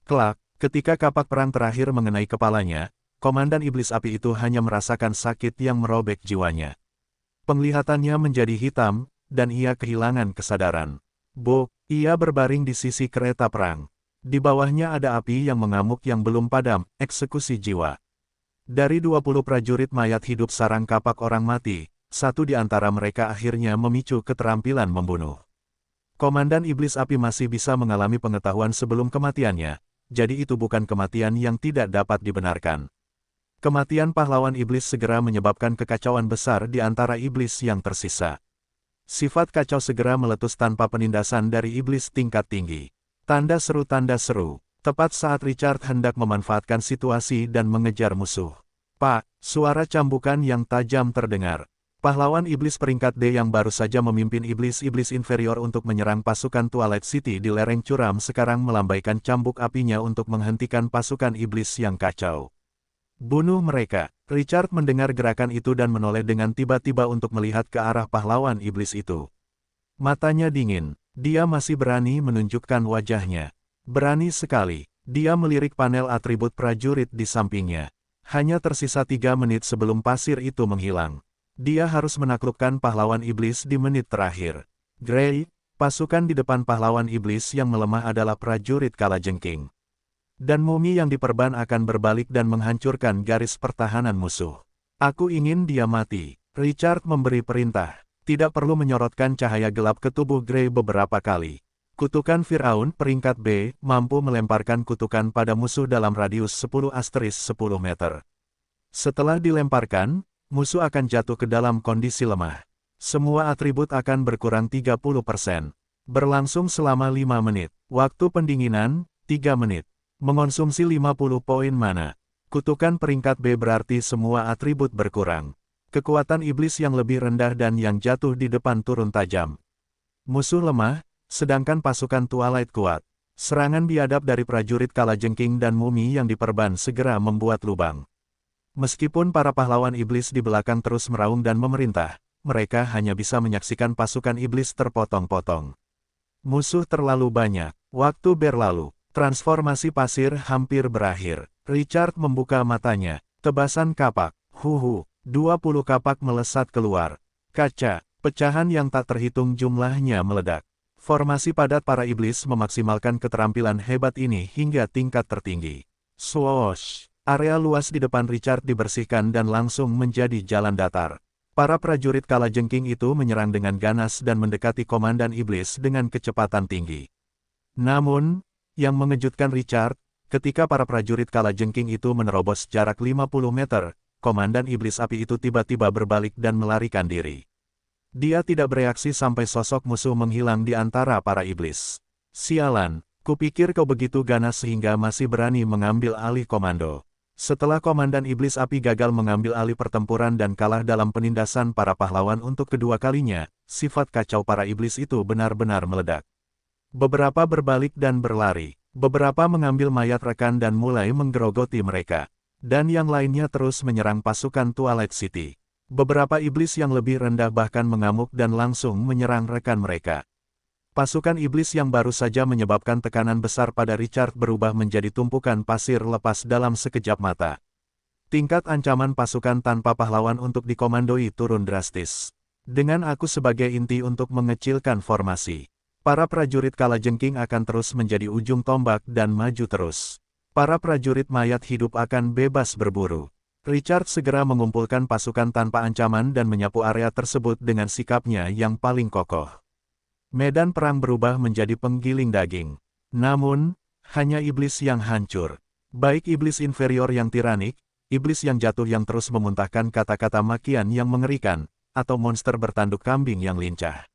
Klak, ketika kapak perang terakhir mengenai kepalanya, komandan iblis api itu hanya merasakan sakit yang merobek jiwanya. Penglihatannya menjadi hitam, dan ia kehilangan kesadaran. Ia berbaring di sisi kereta perang. Di bawahnya ada api yang mengamuk yang belum padam, eksekusi jiwa. Dari 20 prajurit mayat hidup sarang kapak orang mati, satu di antara mereka akhirnya memicu keterampilan membunuh. Komandan iblis api masih bisa mengalami pengetahuan sebelum kematiannya, jadi itu bukan kematian yang tidak dapat dibenarkan. Kematian pahlawan iblis segera menyebabkan kekacauan besar di antara iblis yang tersisa. Sifat kacau segera meletus tanpa penindasan dari iblis tingkat tinggi. Tanda seru, tepat saat Richard hendak memanfaatkan situasi dan mengejar musuh. Pak, suara cambukan yang tajam terdengar. Pahlawan iblis peringkat D yang baru saja memimpin iblis-iblis inferior untuk menyerang pasukan Twilight City di lereng curam sekarang melambaikan cambuk apinya untuk menghentikan pasukan iblis yang kacau. Bunuh mereka. Richard mendengar gerakan itu dan menoleh dengan tiba-tiba untuk melihat ke arah pahlawan iblis itu. Matanya dingin. Dia masih berani menunjukkan wajahnya. Berani sekali. Dia melirik panel atribut prajurit di sampingnya. Hanya tersisa 3 menit sebelum pasir itu menghilang. Dia harus menaklukkan pahlawan iblis di menit terakhir. Grey, pasukan di depan pahlawan iblis yang melemah adalah prajurit Kalajengking. Dan mumi yang diperban akan berbalik dan menghancurkan garis pertahanan musuh. Aku ingin dia mati. Richard memberi perintah. Tidak perlu menyorotkan cahaya gelap ke tubuh Grey beberapa kali. Kutukan Firaun peringkat B mampu melemparkan kutukan pada musuh dalam radius 10 meter. Setelah dilemparkan, musuh akan jatuh ke dalam kondisi lemah. Semua atribut akan berkurang 30%. Berlangsung selama 5 menit. Waktu pendinginan, 3 menit. Mengonsumsi 50 poin mana. Kutukan peringkat B berarti semua atribut berkurang. Kekuatan iblis yang lebih rendah dan yang jatuh di depan turun tajam. Musuh lemah, sedangkan pasukan Twilight kuat. Serangan biadab dari prajurit Kalajengking dan mumi yang diperban segera membuat lubang. Meskipun para pahlawan iblis di belakang terus meraung dan memerintah, mereka hanya bisa menyaksikan pasukan iblis terpotong-potong. Musuh terlalu banyak. Waktu berlalu. Transformasi pasir hampir berakhir. Richard membuka matanya. Tebasan kapak. 20 kapak melesat keluar. Kaca, pecahan yang tak terhitung jumlahnya meledak. Formasi padat para iblis memaksimalkan keterampilan hebat ini hingga tingkat tertinggi. Swoosh! Area luas di depan Richard dibersihkan dan langsung menjadi jalan datar. Para prajurit Kalajengking itu menyerang dengan ganas dan mendekati komandan iblis dengan kecepatan tinggi. Namun, yang mengejutkan Richard, Ketika para prajurit kalajengking itu menerobos jarak 50 meter, Komandan Iblis Api itu tiba-tiba berbalik dan melarikan diri. Dia tidak bereaksi sampai sosok musuh menghilang di antara para iblis. Sialan, kupikir kau begitu ganas sehingga masih berani mengambil alih komando. Setelah Komandan Iblis Api gagal mengambil alih pertempuran dan kalah dalam penindasan para pahlawan untuk kedua kalinya, sifat kacau para iblis itu benar-benar meledak. Beberapa berbalik dan berlari. Beberapa mengambil mayat rekan dan mulai menggerogoti mereka. Dan yang lainnya terus menyerang pasukan Twilight City. Beberapa iblis yang lebih rendah bahkan mengamuk dan langsung menyerang rekan mereka. Pasukan iblis yang baru saja menyebabkan tekanan besar pada Richard berubah menjadi tumpukan pasir lepas dalam sekejap mata. Tingkat ancaman pasukan tanpa pahlawan untuk dikomandoi turun drastis. Dengan aku sebagai inti untuk mengecilkan formasi. Para prajurit kalajengking akan terus menjadi ujung tombak dan maju terus. Para prajurit mayat hidup akan bebas berburu. Richard segera mengumpulkan pasukan tanpa ancaman dan menyapu area tersebut dengan sikapnya yang paling kokoh. Medan perang berubah menjadi penggiling daging. Namun, hanya iblis yang hancur. Baik iblis inferior yang tiranik, iblis yang jatuh yang terus memuntahkan kata-kata makian yang mengerikan, atau monster bertanduk kambing yang lincah.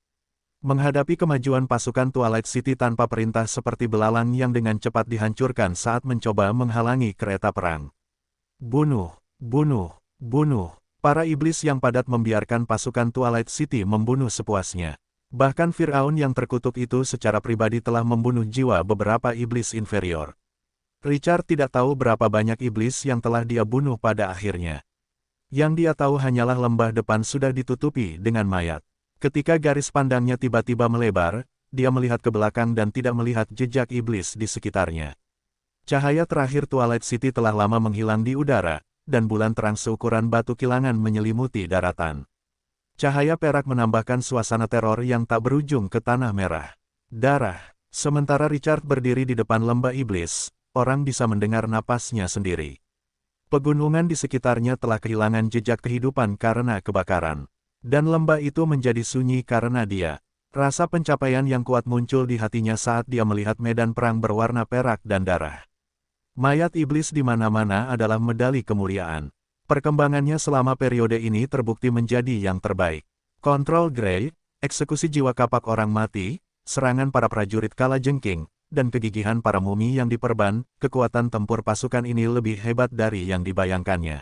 Menghadapi kemajuan pasukan Twilight City tanpa perintah seperti belalang yang dengan cepat dihancurkan saat mencoba menghalangi kereta perang. Bunuh, bunuh, bunuh. Para iblis yang padat membiarkan pasukan Twilight City membunuh sepuasnya. Bahkan Firaun yang terkutuk itu secara pribadi telah membunuh jiwa beberapa iblis inferior. Richard tidak tahu berapa banyak iblis yang telah dia bunuh pada akhirnya. Yang dia tahu hanyalah lembah depan sudah ditutupi dengan mayat. Ketika garis pandangnya tiba-tiba melebar, dia melihat ke belakang dan tidak melihat jejak iblis di sekitarnya. Cahaya terakhir Twilight City telah lama menghilang di udara, dan bulan terang seukuran batu kilangan menyelimuti daratan. Cahaya perak menambahkan suasana teror yang tak berujung ke tanah merah. Darah. Sementara Richard berdiri di depan lembah iblis, orang bisa mendengar napasnya sendiri. Pegunungan di sekitarnya telah kehilangan jejak kehidupan karena kebakaran. Dan lembah itu menjadi sunyi karena dia. Rasa pencapaian yang kuat muncul di hatinya saat dia melihat medan perang berwarna perak dan darah. Mayat iblis di mana-mana adalah medali kemuliaan. Perkembangannya selama periode ini terbukti menjadi yang terbaik. Kontrol Grey, eksekusi jiwa kapak orang mati, serangan para prajurit kalajengking, dan kegigihan para mumi yang diperban, kekuatan tempur pasukan ini lebih hebat dari yang dibayangkannya.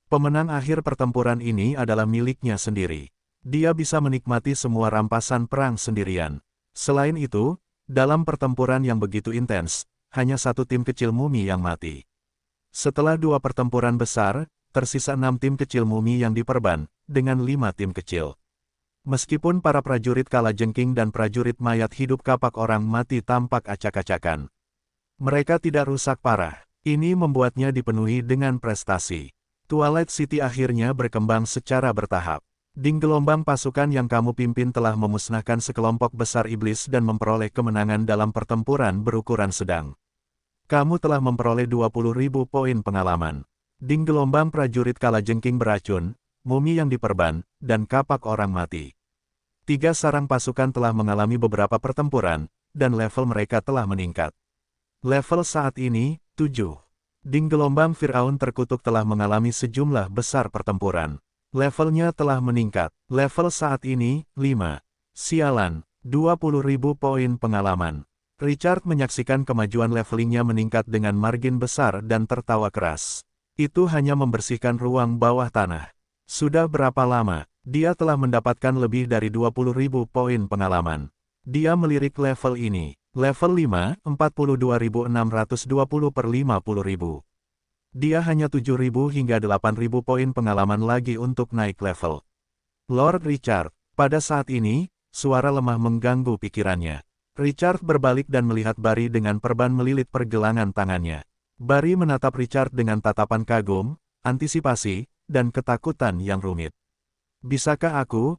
Pemenang akhir pertempuran ini adalah miliknya sendiri. Dia bisa menikmati semua rampasan perang sendirian. Selain itu, dalam pertempuran yang begitu intens, hanya satu tim kecil mumi yang mati. Setelah dua pertempuran besar, tersisa 6 tim kecil mumi yang diperban, dengan 5 tim kecil. Meskipun para prajurit kalajengking dan prajurit mayat hidup kapak orang mati tampak acak-acakan. Mereka tidak rusak parah. Ini membuatnya dipenuhi dengan prestasi. Twilight City akhirnya berkembang secara bertahap. Ding gelombang pasukan yang kamu pimpin telah memusnahkan sekelompok besar iblis dan memperoleh kemenangan dalam pertempuran berukuran sedang. Kamu telah memperoleh 20.000 poin pengalaman. Ding gelombang prajurit kalajengking beracun, mumi yang diperban, dan kapak orang mati. 3 sarang pasukan telah mengalami beberapa pertempuran, dan level mereka telah meningkat. Level saat ini, 7. Ding gelombang Firaun terkutuk telah mengalami sejumlah besar pertempuran. Levelnya telah meningkat. Level saat ini, 5. Sialan, 20.000 poin pengalaman. Richard menyaksikan kemajuan levelingnya meningkat dengan margin besar dan tertawa keras. Itu hanya membersihkan ruang bawah tanah. Sudah berapa lama, dia telah mendapatkan lebih dari 20.000 poin pengalaman. Dia melirik level ini. Level 5, 42.620 per 50.000. Dia hanya 7.000 hingga 8.000 poin pengalaman lagi untuk naik level. Lord Richard, pada saat ini, suara lemah mengganggu pikirannya. Richard berbalik dan melihat Barry dengan perban melilit pergelangan tangannya. Barry menatap Richard dengan tatapan kagum, antisipasi, dan ketakutan yang rumit. Bisakah aku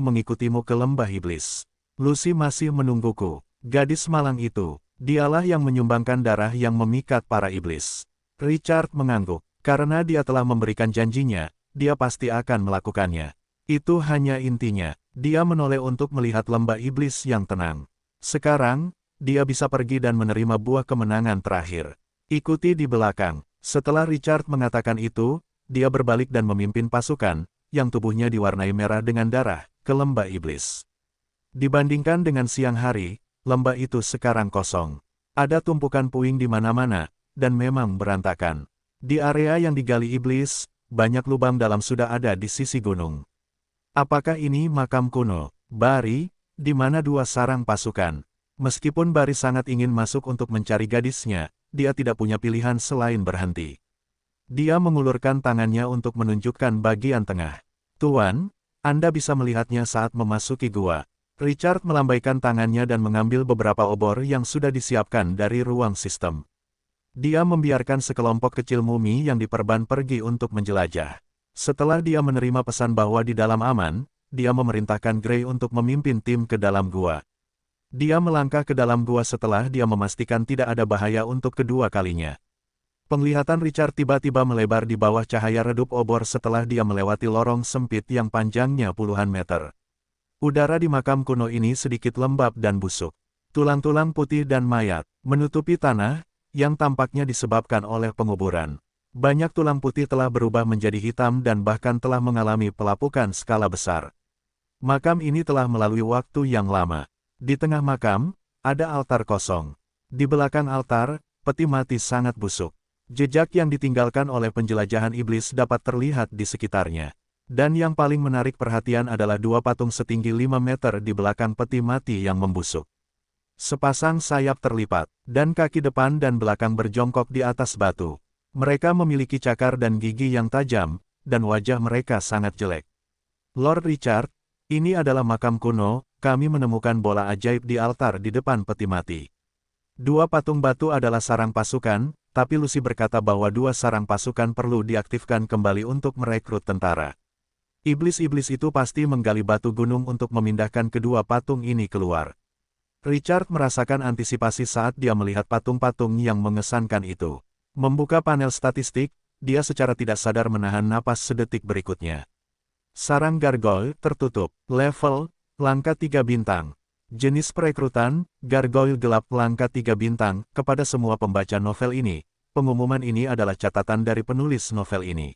mengikutimu ke lembah iblis? Lucy masih menungguku. Gadis malang itu, dialah yang menyumbangkan darah yang memikat para iblis. Richard mengangguk. Karena dia telah memberikan janjinya, dia pasti akan melakukannya. Itu hanya intinya. Dia menoleh untuk melihat lembah iblis yang tenang. Sekarang, dia bisa pergi dan menerima buah kemenangan terakhir. Ikuti di belakang. Setelah Richard mengatakan itu, dia berbalik dan memimpin pasukan, yang tubuhnya diwarnai merah dengan darah, ke lembah iblis. Dibandingkan dengan siang hari, lembah itu sekarang kosong. Ada tumpukan puing di mana-mana, dan memang berantakan. Di area yang digali iblis, banyak lubang dalam sudah ada di sisi gunung. Apakah ini makam kuno, Bari, di mana dua sarang pasukan? Meskipun Bari sangat ingin masuk untuk mencari gadisnya, dia tidak punya pilihan selain berhenti. Dia mengulurkan tangannya untuk menunjukkan bagian tengah. Tuan, Anda bisa melihatnya saat memasuki gua. Richard melambaikan tangannya dan mengambil beberapa obor yang sudah disiapkan dari ruang sistem. Dia membiarkan sekelompok kecil mumi yang diperban pergi untuk menjelajah. Setelah dia menerima pesan bahwa di dalam aman, dia memerintahkan Gray untuk memimpin tim ke dalam gua. Dia melangkah ke dalam gua setelah dia memastikan tidak ada bahaya untuk kedua kalinya. Penglihatan Richard tiba-tiba melebar di bawah cahaya redup obor setelah dia melewati lorong sempit yang panjangnya puluhan meter. Udara di makam kuno ini sedikit lembab dan busuk. Tulang-tulang putih dan mayat menutupi tanah, yang tampaknya disebabkan oleh penguburan. Banyak tulang putih telah berubah menjadi hitam dan bahkan telah mengalami pelapukan skala besar. Makam ini telah melalui waktu yang lama. Di tengah makam, ada altar kosong. Di belakang altar, peti mati sangat busuk. Jejak yang ditinggalkan oleh penjelajahan iblis dapat terlihat di sekitarnya. Dan yang paling menarik perhatian adalah dua patung setinggi 5 meter di belakang peti mati yang membusuk. Sepasang sayap terlipat, dan kaki depan dan belakang berjongkok di atas batu. Mereka memiliki cakar dan gigi yang tajam, dan wajah mereka sangat jelek. Lord Richard, ini adalah makam kuno, kami menemukan bola ajaib di altar di depan peti mati. Dua patung batu adalah sarang pasukan, tapi Lucy berkata bahwa dua sarang pasukan perlu diaktifkan kembali untuk merekrut tentara. Iblis-iblis itu pasti menggali batu gunung untuk memindahkan kedua patung ini keluar. Richard merasakan antisipasi saat dia melihat patung-patung yang mengesankan itu. Membuka panel statistik, dia secara tidak sadar menahan napas sedetik berikutnya. Sarang gargoyle tertutup, level, langkah 3 bintang. Jenis perekrutan, gargoyle gelap langkah 3 bintang. Kepada semua pembaca novel ini, pengumuman ini adalah catatan dari penulis novel ini.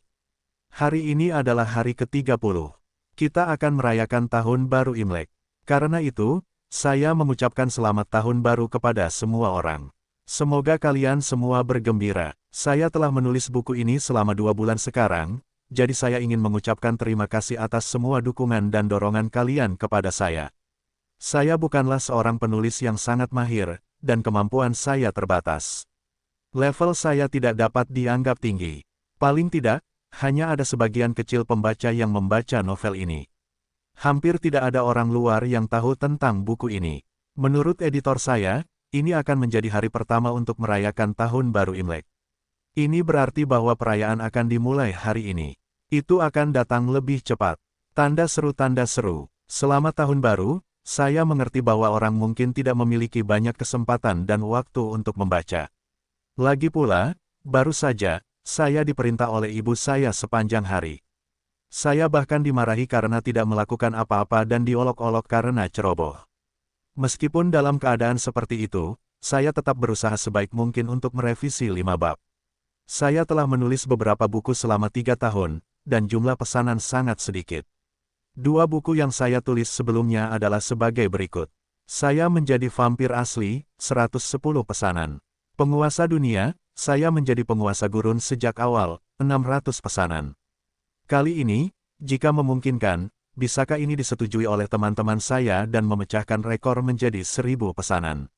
Hari ini adalah hari ke-30. Kita akan merayakan tahun baru Imlek. Karena itu, saya mengucapkan selamat tahun baru kepada semua orang. Semoga kalian semua bergembira. Saya telah menulis buku ini selama 2 bulan sekarang, jadi saya ingin mengucapkan terima kasih atas semua dukungan dan dorongan kalian kepada saya. Saya bukanlah seorang penulis yang sangat mahir, dan kemampuan saya terbatas. Level saya tidak dapat dianggap tinggi. Paling tidak, hanya ada sebagian kecil pembaca yang membaca novel ini. Hampir tidak ada orang luar yang tahu tentang buku ini. Menurut editor saya, ini akan menjadi hari pertama untuk merayakan tahun baru Imlek. Ini berarti bahwa perayaan akan dimulai hari ini. Itu akan datang lebih cepat. Tanda seru. Selamat tahun baru, saya mengerti bahwa orang mungkin tidak memiliki banyak kesempatan dan waktu untuk membaca. Lagi pula, baru saja, saya diperintah oleh ibu saya sepanjang hari. Saya bahkan dimarahi karena tidak melakukan apa-apa dan diolok-olok karena ceroboh. Meskipun dalam keadaan seperti itu, saya tetap berusaha sebaik mungkin untuk merevisi 5 bab. Saya telah menulis beberapa buku selama 3 tahun, dan jumlah pesanan sangat sedikit. 2 buku yang saya tulis sebelumnya adalah sebagai berikut. Saya menjadi vampir asli, 110 pesanan. Penguasa dunia, saya menjadi penguasa gurun sejak awal, 600 pesanan. Kali ini, jika memungkinkan, bisakah ini disetujui oleh teman-teman saya dan memecahkan rekor menjadi 1000 pesanan.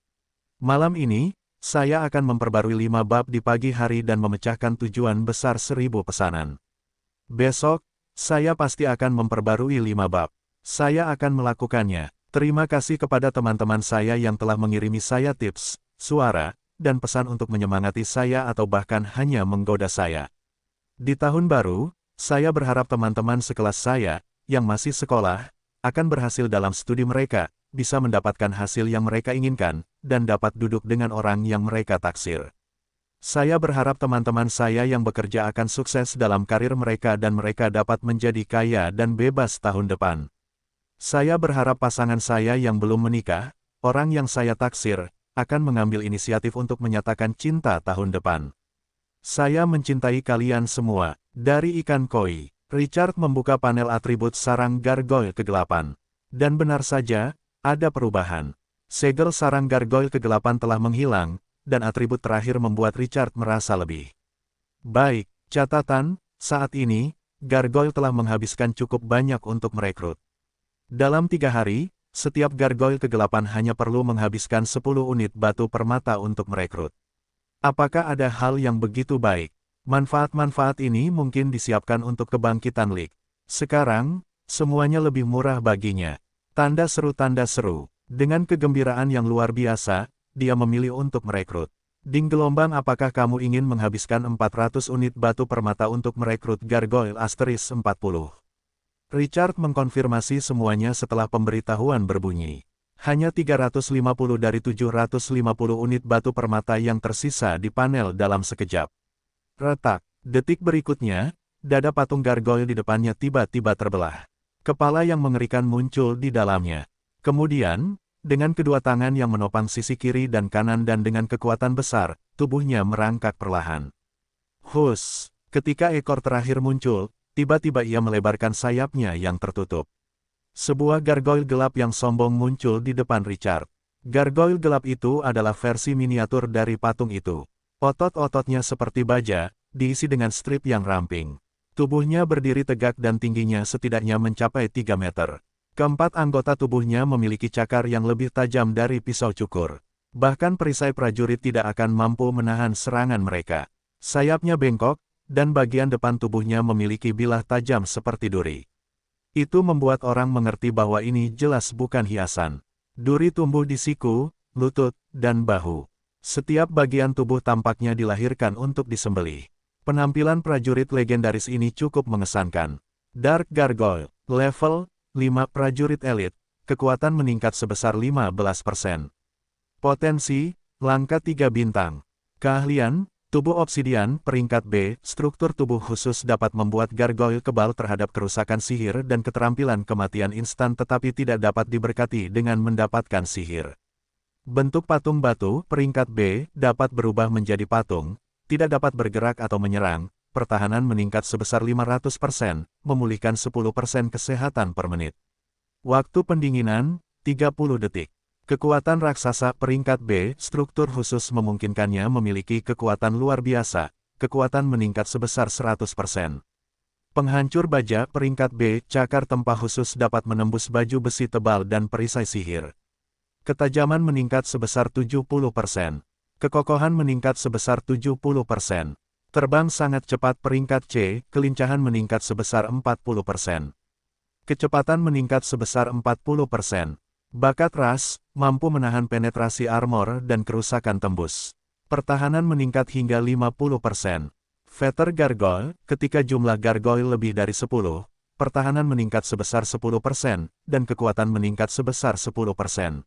Malam ini, saya akan memperbarui 5 bab di pagi hari dan memecahkan tujuan besar 1000 pesanan. Besok, saya pasti akan memperbarui 5 bab. Saya akan melakukannya. Terima kasih kepada teman-teman saya yang telah mengirimi saya tips, suara, dan pesan untuk menyemangati saya atau bahkan hanya menggoda saya. Di tahun baru, saya berharap teman-teman sekelas saya, yang masih sekolah, akan berhasil dalam studi mereka, bisa mendapatkan hasil yang mereka inginkan, dan dapat duduk dengan orang yang mereka taksir. Saya berharap teman-teman saya yang bekerja akan sukses dalam karir mereka dan mereka dapat menjadi kaya dan bebas tahun depan. Saya berharap pasangan saya yang belum menikah, orang yang saya taksir, akan mengambil inisiatif untuk menyatakan cinta tahun depan. Saya mencintai kalian semua. Dari ikan koi, Richard membuka panel atribut sarang gargoyle kegelapan. Dan benar saja, ada perubahan. Segel sarang gargoyle kegelapan telah menghilang, dan atribut terakhir membuat Richard merasa lebih baik. Catatan, saat ini, gargoyle telah menghabiskan cukup banyak untuk merekrut. Dalam 3 hari, setiap gargoyle kegelapan hanya perlu menghabiskan 10 unit batu permata untuk merekrut. Apakah ada hal yang begitu baik? Manfaat-manfaat ini mungkin disiapkan untuk kebangkitan League. Sekarang, semuanya lebih murah baginya. Tanda seru. Dengan kegembiraan yang luar biasa, dia memilih untuk merekrut. Ding gelombang, apakah kamu ingin menghabiskan 400 unit batu permata untuk merekrut gargoyle asterisk 40? Richard mengkonfirmasi semuanya setelah pemberitahuan berbunyi. Hanya 350 dari 750 unit batu permata yang tersisa di panel dalam sekejap. Retak. Detik berikutnya, dada patung gargoyle di depannya tiba-tiba terbelah. Kepala yang mengerikan muncul di dalamnya. Kemudian, dengan kedua tangan yang menopang sisi kiri dan kanan dan dengan kekuatan besar, tubuhnya merangkak perlahan. Hus! Ketika ekor terakhir muncul, tiba-tiba ia melebarkan sayapnya yang tertutup. Sebuah gargoyle gelap yang sombong muncul di depan Richard. Gargoyle gelap itu adalah versi miniatur dari patung itu. Otot-ototnya seperti baja, diisi dengan strip yang ramping. Tubuhnya berdiri tegak dan tingginya setidaknya mencapai 3 meter. Keempat anggota tubuhnya memiliki cakar yang lebih tajam dari pisau cukur. Bahkan perisai prajurit tidak akan mampu menahan serangan mereka. Sayapnya bengkok, dan bagian depan tubuhnya memiliki bilah tajam seperti duri. Itu membuat orang mengerti bahwa ini jelas bukan hiasan. Duri tumbuh di siku, lutut, dan bahu. Setiap bagian tubuh tampaknya dilahirkan untuk disembelih. Penampilan prajurit legendaris ini cukup mengesankan. Dark Gargoyle, level 5 prajurit elit, kekuatan meningkat sebesar 15%. Potensi, langka 3 bintang. Keahlian, tubuh obsidian, peringkat B, struktur tubuh khusus dapat membuat gargoyle kebal terhadap kerusakan sihir dan keterampilan kematian instan tetapi tidak dapat diberkati dengan mendapatkan sihir. Bentuk patung batu, peringkat B, dapat berubah menjadi patung, tidak dapat bergerak atau menyerang. Pertahanan meningkat sebesar 500%, memulihkan 10% kesehatan per menit. Waktu pendinginan, 30 detik. Kekuatan raksasa peringkat B, struktur khusus memungkinkannya memiliki kekuatan luar biasa, kekuatan meningkat sebesar 100%. Penghancur baja peringkat B, cakar tempah khusus dapat menembus baju besi tebal dan perisai sihir. Ketajaman meningkat sebesar 70%. Kekokohan meningkat sebesar 70%. Terbang sangat cepat peringkat C, kelincahan meningkat sebesar 40%. Kecepatan meningkat sebesar 40%. Bakat ras, mampu menahan penetrasi armor dan kerusakan tembus. Pertahanan meningkat hingga 50%. Fetter Gargoyle, ketika jumlah gargoyle lebih dari 10, pertahanan meningkat sebesar 10%, dan kekuatan meningkat sebesar 10%.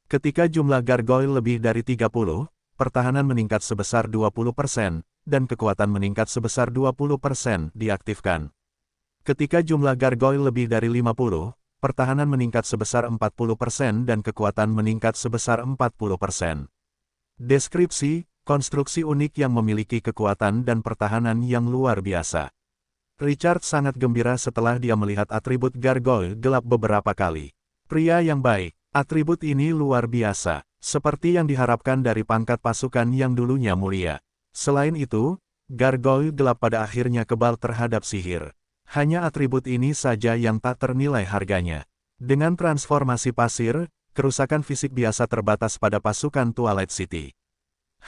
Ketika jumlah gargoyle lebih dari 30, pertahanan meningkat sebesar 20%, dan kekuatan meningkat sebesar 20% diaktifkan. Ketika jumlah gargoyle lebih dari 50, pertahanan meningkat sebesar 40% dan kekuatan meningkat sebesar 40%. Deskripsi, konstruksi unik yang memiliki kekuatan dan pertahanan yang luar biasa. Richard sangat gembira setelah dia melihat atribut gargoyle gelap beberapa kali. Pria yang baik, atribut ini luar biasa, seperti yang diharapkan dari pangkat pasukan yang dulunya mulia. Selain itu, gargoyle gelap pada akhirnya kebal terhadap sihir. Hanya atribut ini saja yang tak ternilai harganya. Dengan transformasi pasir, kerusakan fisik biasa terbatas pada pasukan Twilight City.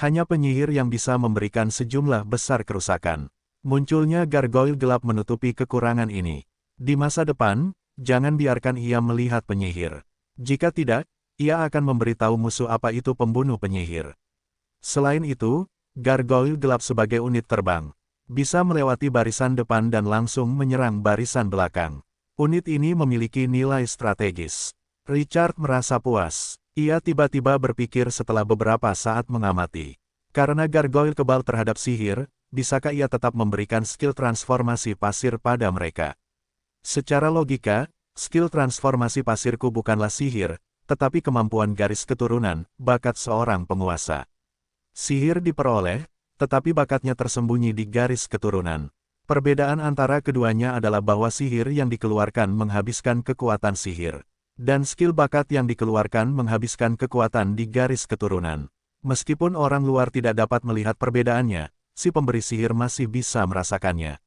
Hanya penyihir yang bisa memberikan sejumlah besar kerusakan. Munculnya gargoyle gelap menutupi kekurangan ini. Di masa depan, jangan biarkan ia melihat penyihir. Jika tidak, ia akan memberitahu musuh apa itu pembunuh penyihir. Selain itu, gargoyle gelap sebagai unit terbang bisa melewati barisan depan dan langsung menyerang barisan belakang. Unit ini memiliki nilai strategis. Richard merasa puas. Ia tiba-tiba berpikir setelah beberapa saat mengamati. Karena gargoyle kebal terhadap sihir, bisakah ia tetap memberikan skill transformasi pasir pada mereka? Secara logika, skill transformasi pasirku bukanlah sihir, tetapi kemampuan garis keturunan, bakat seorang penguasa. Sihir diperoleh, tetapi bakatnya tersembunyi di garis keturunan. Perbedaan antara keduanya adalah bahwa sihir yang dikeluarkan menghabiskan kekuatan sihir, dan skill bakat yang dikeluarkan menghabiskan kekuatan di garis keturunan. Meskipun orang luar tidak dapat melihat perbedaannya, si pemberi sihir masih bisa merasakannya.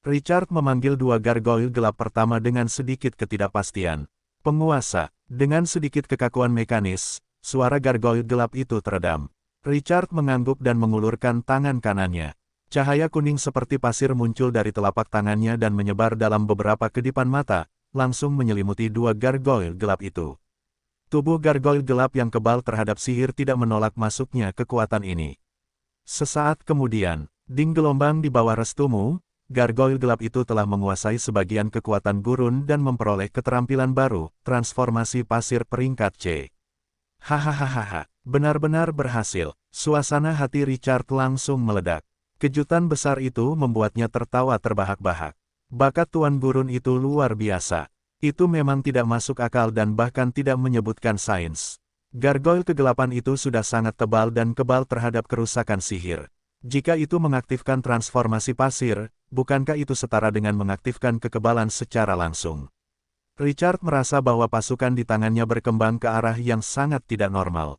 Richard memanggil dua gargoyle gelap pertama dengan sedikit ketidakpastian. Penguasa, dengan sedikit kekakuan mekanis, suara gargoyle gelap itu teredam. Richard mengangguk dan mengulurkan tangan kanannya. Cahaya kuning seperti pasir muncul dari telapak tangannya dan menyebar dalam beberapa kedipan mata, langsung menyelimuti dua gargoyle gelap itu. Tubuh gargoyle gelap yang kebal terhadap sihir tidak menolak masuknya kekuatan ini. Sesaat kemudian, ding gelombang di bawah restumu, gargoyle gelap itu telah menguasai sebagian kekuatan gurun dan memperoleh keterampilan baru, transformasi pasir peringkat C. Hahaha, benar-benar berhasil. Suasana hati Richard langsung meledak. Kejutan besar itu membuatnya tertawa terbahak-bahak. Bakat Tuan Gurun itu luar biasa. Itu memang tidak masuk akal dan bahkan tidak menyebutkan sains. Gargoyle kegelapan itu sudah sangat tebal dan kebal terhadap kerusakan sihir. Jika itu mengaktifkan transformasi pasir, bukankah itu setara dengan mengaktifkan kekebalan secara langsung? Richard merasa bahwa pasukan di tangannya berkembang ke arah yang sangat tidak normal.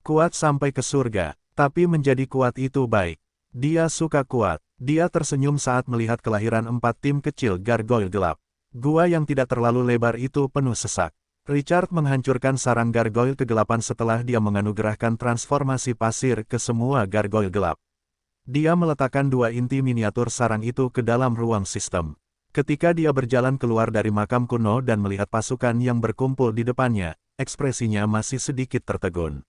Kuat sampai ke surga, tapi menjadi kuat itu baik. Dia suka kuat. Dia tersenyum saat melihat kelahiran 4 tim kecil gargoyle gelap. Gua yang tidak terlalu lebar itu penuh sesak. Richard menghancurkan sarang gargoyle kegelapan setelah dia menganugerahkan transformasi pasir ke semua gargoyle gelap. Dia meletakkan 2 inti miniatur sarang itu ke dalam ruang sistem. Ketika dia berjalan keluar dari makam kuno dan melihat pasukan yang berkumpul di depannya, ekspresinya masih sedikit tertegun.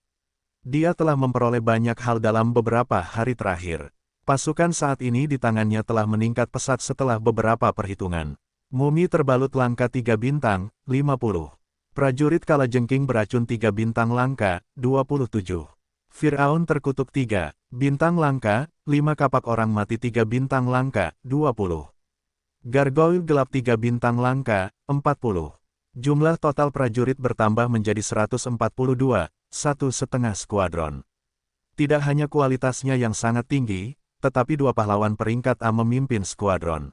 Dia telah memperoleh banyak hal dalam beberapa hari terakhir. Pasukan saat ini di tangannya telah meningkat pesat setelah beberapa perhitungan. Mumi terbalut langka 3 bintang, 50. Prajurit kalajengking beracun 3 bintang langka, 27. Firaun terkutuk 3 bintang langka, 5 kapak orang mati 3 bintang langka, 20. Gargoyle gelap 3 bintang langka, 40. Jumlah total prajurit bertambah menjadi 142, 1,5 skuadron. Tidak hanya kualitasnya yang sangat tinggi, tetapi 2 pahlawan peringkat A memimpin skuadron.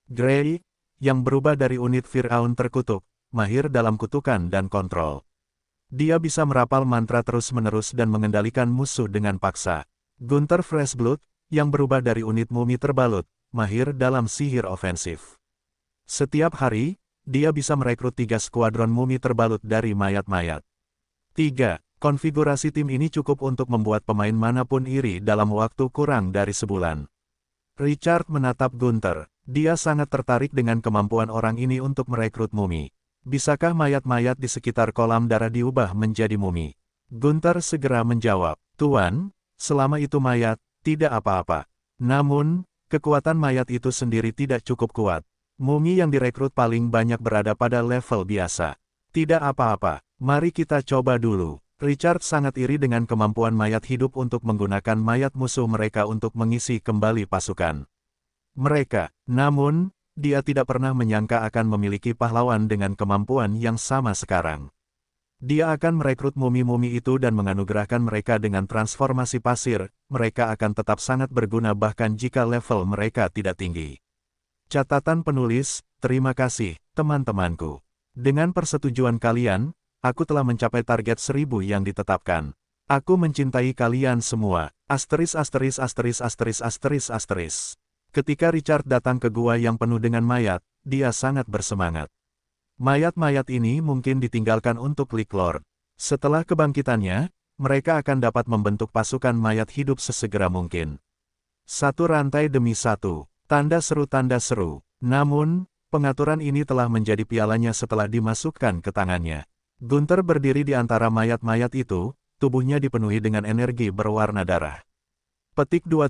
Grey, yang berubah dari unit Firaun terkutuk, mahir dalam kutukan dan kontrol. Dia bisa merapal mantra terus-menerus dan mengendalikan musuh dengan paksa. Gunther Freshblood, yang berubah dari unit mumi terbalut, mahir dalam sihir ofensif. Setiap hari, dia bisa merekrut 3 skuadron mumi terbalut dari mayat-mayat. 3. Konfigurasi tim ini cukup untuk membuat pemain manapun iri dalam waktu kurang dari sebulan. Richard menatap Gunther. Dia sangat tertarik dengan kemampuan orang ini untuk merekrut mumi. Bisakah mayat-mayat di sekitar kolam darah diubah menjadi mumi? Gunther segera menjawab, Tuan, selama itu mayat, tidak apa-apa. Namun, kekuatan mayat itu sendiri tidak cukup kuat. Mumi yang direkrut paling banyak berada pada level biasa. Tidak apa-apa, mari kita coba dulu. Richard sangat iri dengan kemampuan mayat hidup untuk menggunakan mayat musuh mereka untuk mengisi kembali pasukan mereka. Namun, dia tidak pernah menyangka akan memiliki pahlawan dengan kemampuan yang sama sekarang. Dia akan merekrut mumi-mumi itu dan menganugerahkan mereka dengan transformasi pasir, mereka akan tetap sangat berguna bahkan jika level mereka tidak tinggi. Catatan penulis, terima kasih, teman-temanku. Dengan persetujuan kalian, aku telah mencapai target 1000 yang ditetapkan. Aku mencintai kalian semua. **********. Ketika Richard datang ke gua yang penuh dengan mayat, dia sangat bersemangat. Mayat-mayat ini mungkin ditinggalkan untuk League Lord. Setelah kebangkitannya, mereka akan dapat membentuk pasukan mayat hidup sesegera mungkin. Satu rantai demi satu. Tanda seru. Namun, pengaturan ini telah menjadi pialanya setelah dimasukkan ke tangannya. Gunther berdiri di antara mayat-mayat itu, tubuhnya dipenuhi dengan energi berwarna darah. Petik 2.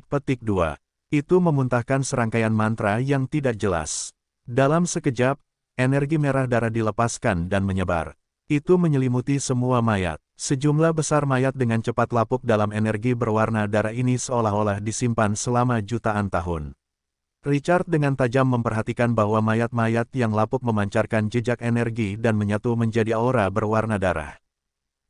Petik 2. Itu memuntahkan serangkaian mantra yang tidak jelas. Dalam sekejap, energi merah darah dilepaskan dan menyebar. Itu menyelimuti semua mayat. Sejumlah besar mayat dengan cepat lapuk dalam energi berwarna darah ini seolah-olah disimpan selama jutaan tahun. Richard dengan tajam memperhatikan bahwa mayat-mayat yang lapuk memancarkan jejak energi dan menyatu menjadi aura berwarna darah.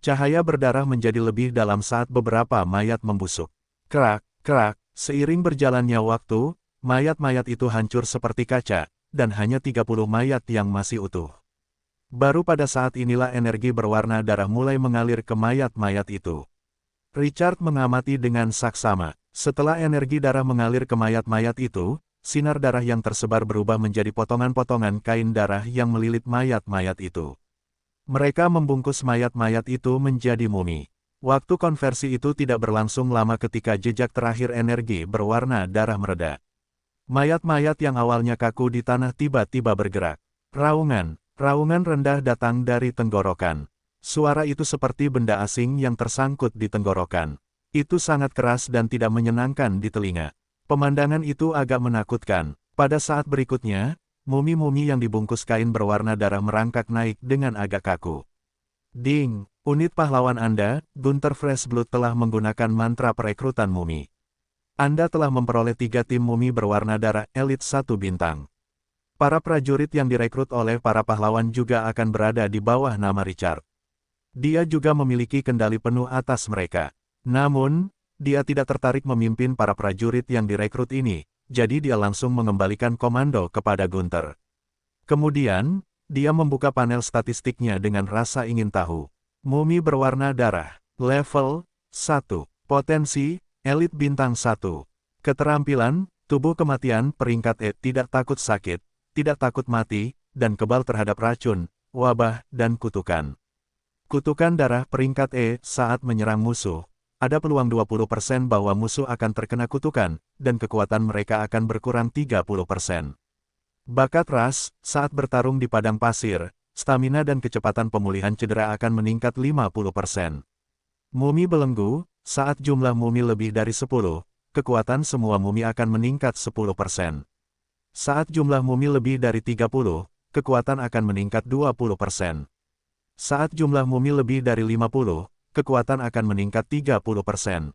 Cahaya berdarah menjadi lebih dalam saat beberapa mayat membusuk. Krak, krak, seiring berjalannya waktu, mayat-mayat itu hancur seperti kaca, dan hanya 30 mayat yang masih utuh. Baru pada saat inilah energi berwarna darah mulai mengalir ke mayat-mayat itu. Richard mengamati dengan saksama. Setelah energi darah mengalir ke mayat-mayat itu, sinar darah yang tersebar berubah menjadi potongan-potongan kain darah yang melilit mayat-mayat itu. Mereka membungkus mayat-mayat itu menjadi mumi. Waktu konversi itu tidak berlangsung lama ketika jejak terakhir energi berwarna darah mereda. Mayat-mayat yang awalnya kaku di tanah tiba-tiba bergerak. Raungan rendah datang dari tenggorokan. Suara itu seperti benda asing yang tersangkut di tenggorokan. Itu sangat keras dan tidak menyenangkan di telinga. Pemandangan itu agak menakutkan. Pada saat berikutnya, mumi-mumi yang dibungkus kain berwarna darah merangkak naik dengan agak kaku. Ding, unit pahlawan Anda, Gunther Freshblood telah menggunakan mantra perekrutan mumi. Anda telah memperoleh 3 tim mumi berwarna darah elit 1 bintang. Para prajurit yang direkrut oleh para pahlawan juga akan berada di bawah nama Richard. Dia juga memiliki kendali penuh atas mereka. Namun, dia tidak tertarik memimpin para prajurit yang direkrut ini, jadi dia langsung mengembalikan komando kepada Gunther. Kemudian, dia membuka panel statistiknya dengan rasa ingin tahu. Mumi berwarna darah, level 1, potensi, elit bintang 1. Keterampilan, tubuh kematian peringkat E, tidak takut sakit, tidak takut mati, dan kebal terhadap racun, wabah, dan kutukan. Kutukan darah peringkat E, saat menyerang musuh, ada peluang 20% bahwa musuh akan terkena kutukan, dan kekuatan mereka akan berkurang 30%. Bakat ras, saat bertarung di padang pasir, stamina dan kecepatan pemulihan cedera akan meningkat 50%. Mumi belenggu, saat jumlah mumi lebih dari 10, kekuatan semua mumi akan meningkat 10%. Saat jumlah mumi lebih dari 30, kekuatan akan meningkat 20%. Saat jumlah mumi lebih dari 50, kekuatan akan meningkat 30%.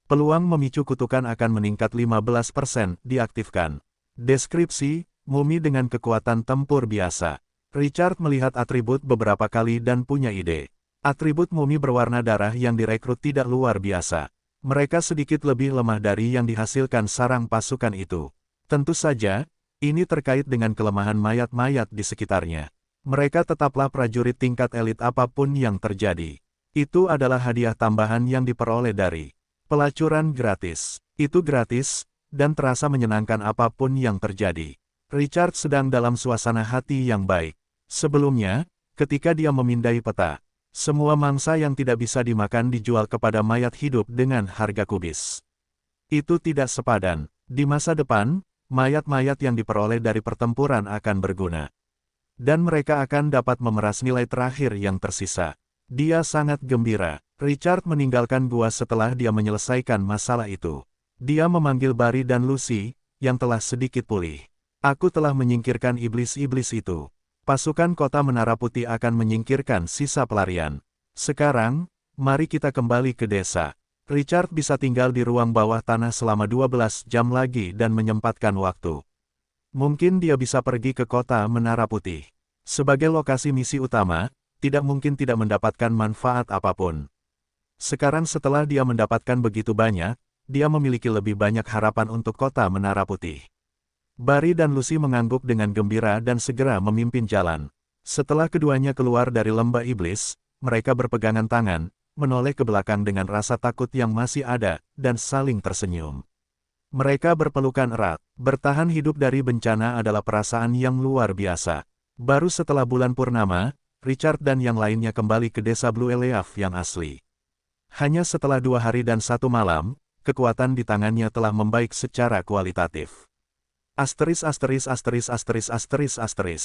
Peluang memicu kutukan akan meningkat 15%, diaktifkan. Deskripsi, mumi dengan kekuatan tempur biasa. Richard melihat atribut beberapa kali dan punya ide. Atribut mumi berwarna darah yang direkrut tidak luar biasa. Mereka sedikit lebih lemah dari yang dihasilkan sarang pasukan itu. Tentu saja, ini terkait dengan kelemahan mayat-mayat di sekitarnya. Mereka tetaplah prajurit tingkat elit apapun yang terjadi. Itu adalah hadiah tambahan yang diperoleh dari pelacuran gratis. Itu gratis, dan terasa menyenangkan apapun yang terjadi. Richard sedang dalam suasana hati yang baik. Sebelumnya, ketika dia memindai peta, semua mangsa yang tidak bisa dimakan dijual kepada mayat hidup dengan harga kubis. Itu tidak sepadan. Di masa depan, mayat-mayat yang diperoleh dari pertempuran akan berguna. Dan mereka akan dapat memeras nilai terakhir yang tersisa. Dia sangat gembira. Richard meninggalkan gua setelah dia menyelesaikan masalah itu. Dia memanggil Barry dan Lucy, yang telah sedikit pulih. Aku telah menyingkirkan iblis-iblis itu. Pasukan kota Menara Putih akan menyingkirkan sisa pelarian. Sekarang, mari kita kembali ke desa. Richard bisa tinggal di ruang bawah tanah selama 12 jam lagi dan menyempatkan waktu. Mungkin dia bisa pergi ke kota Menara Putih. Sebagai lokasi misi utama, tidak mungkin tidak mendapatkan manfaat apapun. Sekarang setelah dia mendapatkan begitu banyak, dia memiliki lebih banyak harapan untuk kota Menara Putih. Barry dan Lucy mengangguk dengan gembira dan segera memimpin jalan. Setelah keduanya keluar dari lembah iblis, mereka berpegangan tangan, menoleh ke belakang dengan rasa takut yang masih ada, dan saling tersenyum. Mereka berpelukan erat. Bertahan hidup dari bencana adalah perasaan yang luar biasa. Baru setelah bulan purnama, Richard dan yang lainnya kembali ke desa Blue Eleaf yang asli. Hanya setelah 2 hari dan 1 malam, kekuatan di tangannya telah membaik secara kualitatif. Asteris asteris asteris asteris asteris asteris.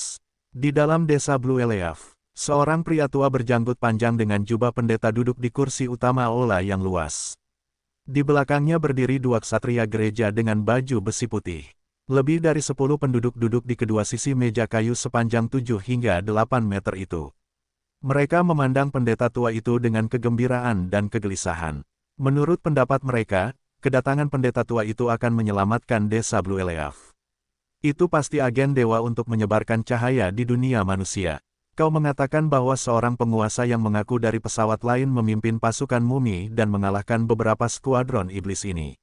Di dalam desa Blue Eleaf, seorang pria tua berjanggut panjang dengan jubah pendeta duduk di kursi utama aula yang luas. Di belakangnya berdiri 2 ksatria gereja dengan baju besi putih. Lebih dari 10 penduduk duduk di kedua sisi meja kayu sepanjang 7 hingga 8 meter itu. Mereka memandang pendeta tua itu dengan kegembiraan dan kegelisahan. Menurut pendapat mereka, kedatangan pendeta tua itu akan menyelamatkan desa Blue Eleaf. Itu pasti agen dewa untuk menyebarkan cahaya di dunia manusia. Kau mengatakan bahwa seorang penguasa yang mengaku dari pesawat lain memimpin pasukan mumi dan mengalahkan beberapa skuadron iblis ini.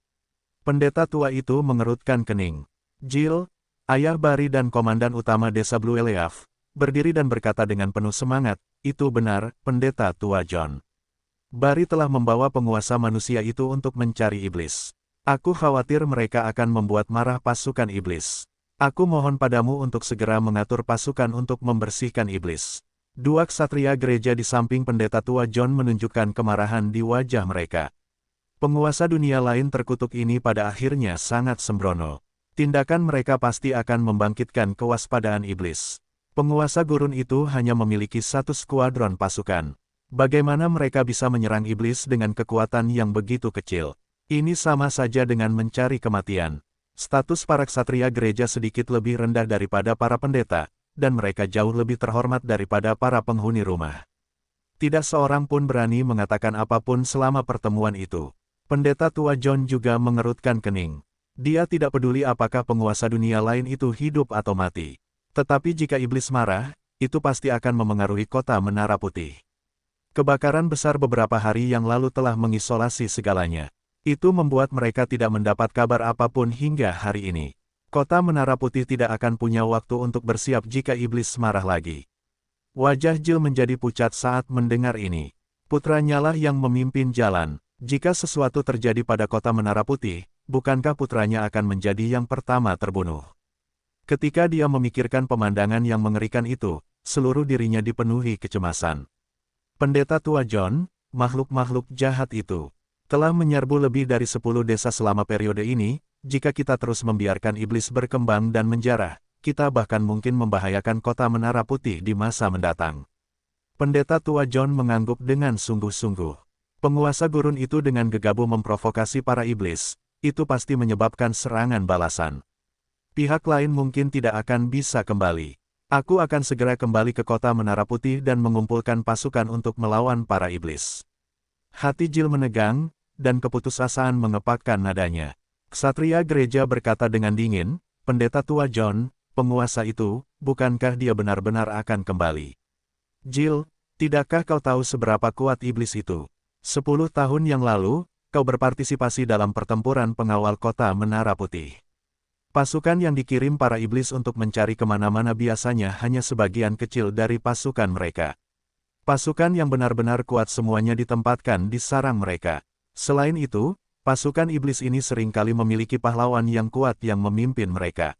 Pendeta tua itu mengerutkan kening. Jill, ayah Barry dan komandan utama desa Blue Eleaf, berdiri dan berkata dengan penuh semangat, "Itu benar, pendeta tua John. Barry telah membawa penguasa manusia itu untuk mencari iblis. Aku khawatir mereka akan membuat marah pasukan iblis. Aku mohon padamu untuk segera mengatur pasukan untuk membersihkan iblis." Dua ksatria gereja di samping pendeta tua John menunjukkan kemarahan di wajah mereka. Penguasa dunia lain terkutuk ini pada akhirnya sangat sembrono. Tindakan mereka pasti akan membangkitkan kewaspadaan iblis. Penguasa gurun itu hanya memiliki satu skuadron pasukan. Bagaimana mereka bisa menyerang iblis dengan kekuatan yang begitu kecil? Ini sama saja dengan mencari kematian. Status para ksatria gereja sedikit lebih rendah daripada para pendeta, dan mereka jauh lebih terhormat daripada para penghuni rumah. Tidak seorang pun berani mengatakan apapun selama pertemuan itu. Pendeta tua John juga mengerutkan kening. Dia tidak peduli apakah penguasa dunia lain itu hidup atau mati. Tetapi jika iblis marah, itu pasti akan memengaruhi kota Menara Putih. Kebakaran besar beberapa hari yang lalu telah mengisolasi segalanya. Itu membuat mereka tidak mendapat kabar apapun hingga hari ini. Kota Menara Putih tidak akan punya waktu untuk bersiap jika iblis marah lagi. Wajah Jill menjadi pucat saat mendengar ini. Putranya lah yang memimpin jalan. Jika sesuatu terjadi pada kota Menara Putih, bukankah putranya akan menjadi yang pertama terbunuh? Ketika dia memikirkan pemandangan yang mengerikan itu, seluruh dirinya dipenuhi kecemasan. Pendeta tua John, makhluk-makhluk jahat itu telah menyerbu lebih dari 10 desa selama periode ini. Jika kita terus membiarkan iblis berkembang dan menjarah, kita bahkan mungkin membahayakan kota Menara Putih di masa mendatang. Pendeta tua John mengangguk dengan sungguh-sungguh. Penguasa gurun itu dengan gegabah memprovokasi para iblis, itu pasti menyebabkan serangan balasan. Pihak lain mungkin tidak akan bisa kembali. Aku akan segera kembali ke kota Menara Putih dan mengumpulkan pasukan untuk melawan para iblis. Hati Jill menegang, dan keputusasaan mengepakkan nadanya. Ksatria gereja berkata dengan dingin, "Pendeta tua John, penguasa itu, bukankah dia benar-benar akan kembali?" Jill, tidakkah kau tahu seberapa kuat iblis itu? 10 tahun yang lalu, kau berpartisipasi dalam pertempuran pengawal kota Menara Putih. Pasukan yang dikirim para iblis untuk mencari kemana-mana biasanya hanya sebagian kecil dari pasukan mereka. Pasukan yang benar-benar kuat semuanya ditempatkan di sarang mereka. Selain itu, pasukan iblis ini seringkali memiliki pahlawan yang kuat yang memimpin mereka.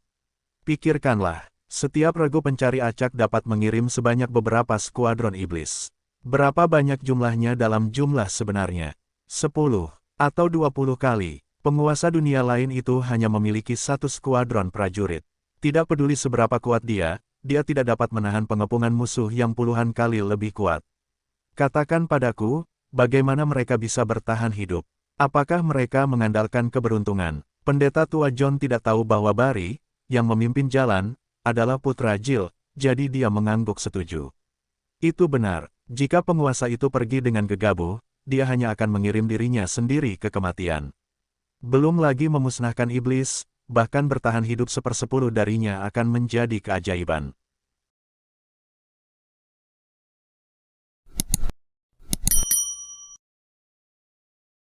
Pikirkanlah, setiap regu pencari acak dapat mengirim sebanyak beberapa skuadron iblis. Berapa banyak jumlahnya dalam jumlah sebenarnya? 10 atau 20 kali. Penguasa dunia lain itu hanya memiliki satu skuadron prajurit. Tidak peduli seberapa kuat dia tidak dapat menahan pengepungan musuh yang puluhan kali lebih kuat. Katakan padaku, bagaimana mereka bisa bertahan hidup? Apakah mereka mengandalkan keberuntungan? Pendeta tua John tidak tahu bahwa Barry, yang memimpin jalan, adalah putra Jill, jadi dia mengangguk setuju. Itu benar, jika penguasa itu pergi dengan gegabah, dia hanya akan mengirim dirinya sendiri ke kematian. Belum lagi memusnahkan iblis, bahkan bertahan hidup 1/10 darinya akan menjadi keajaiban.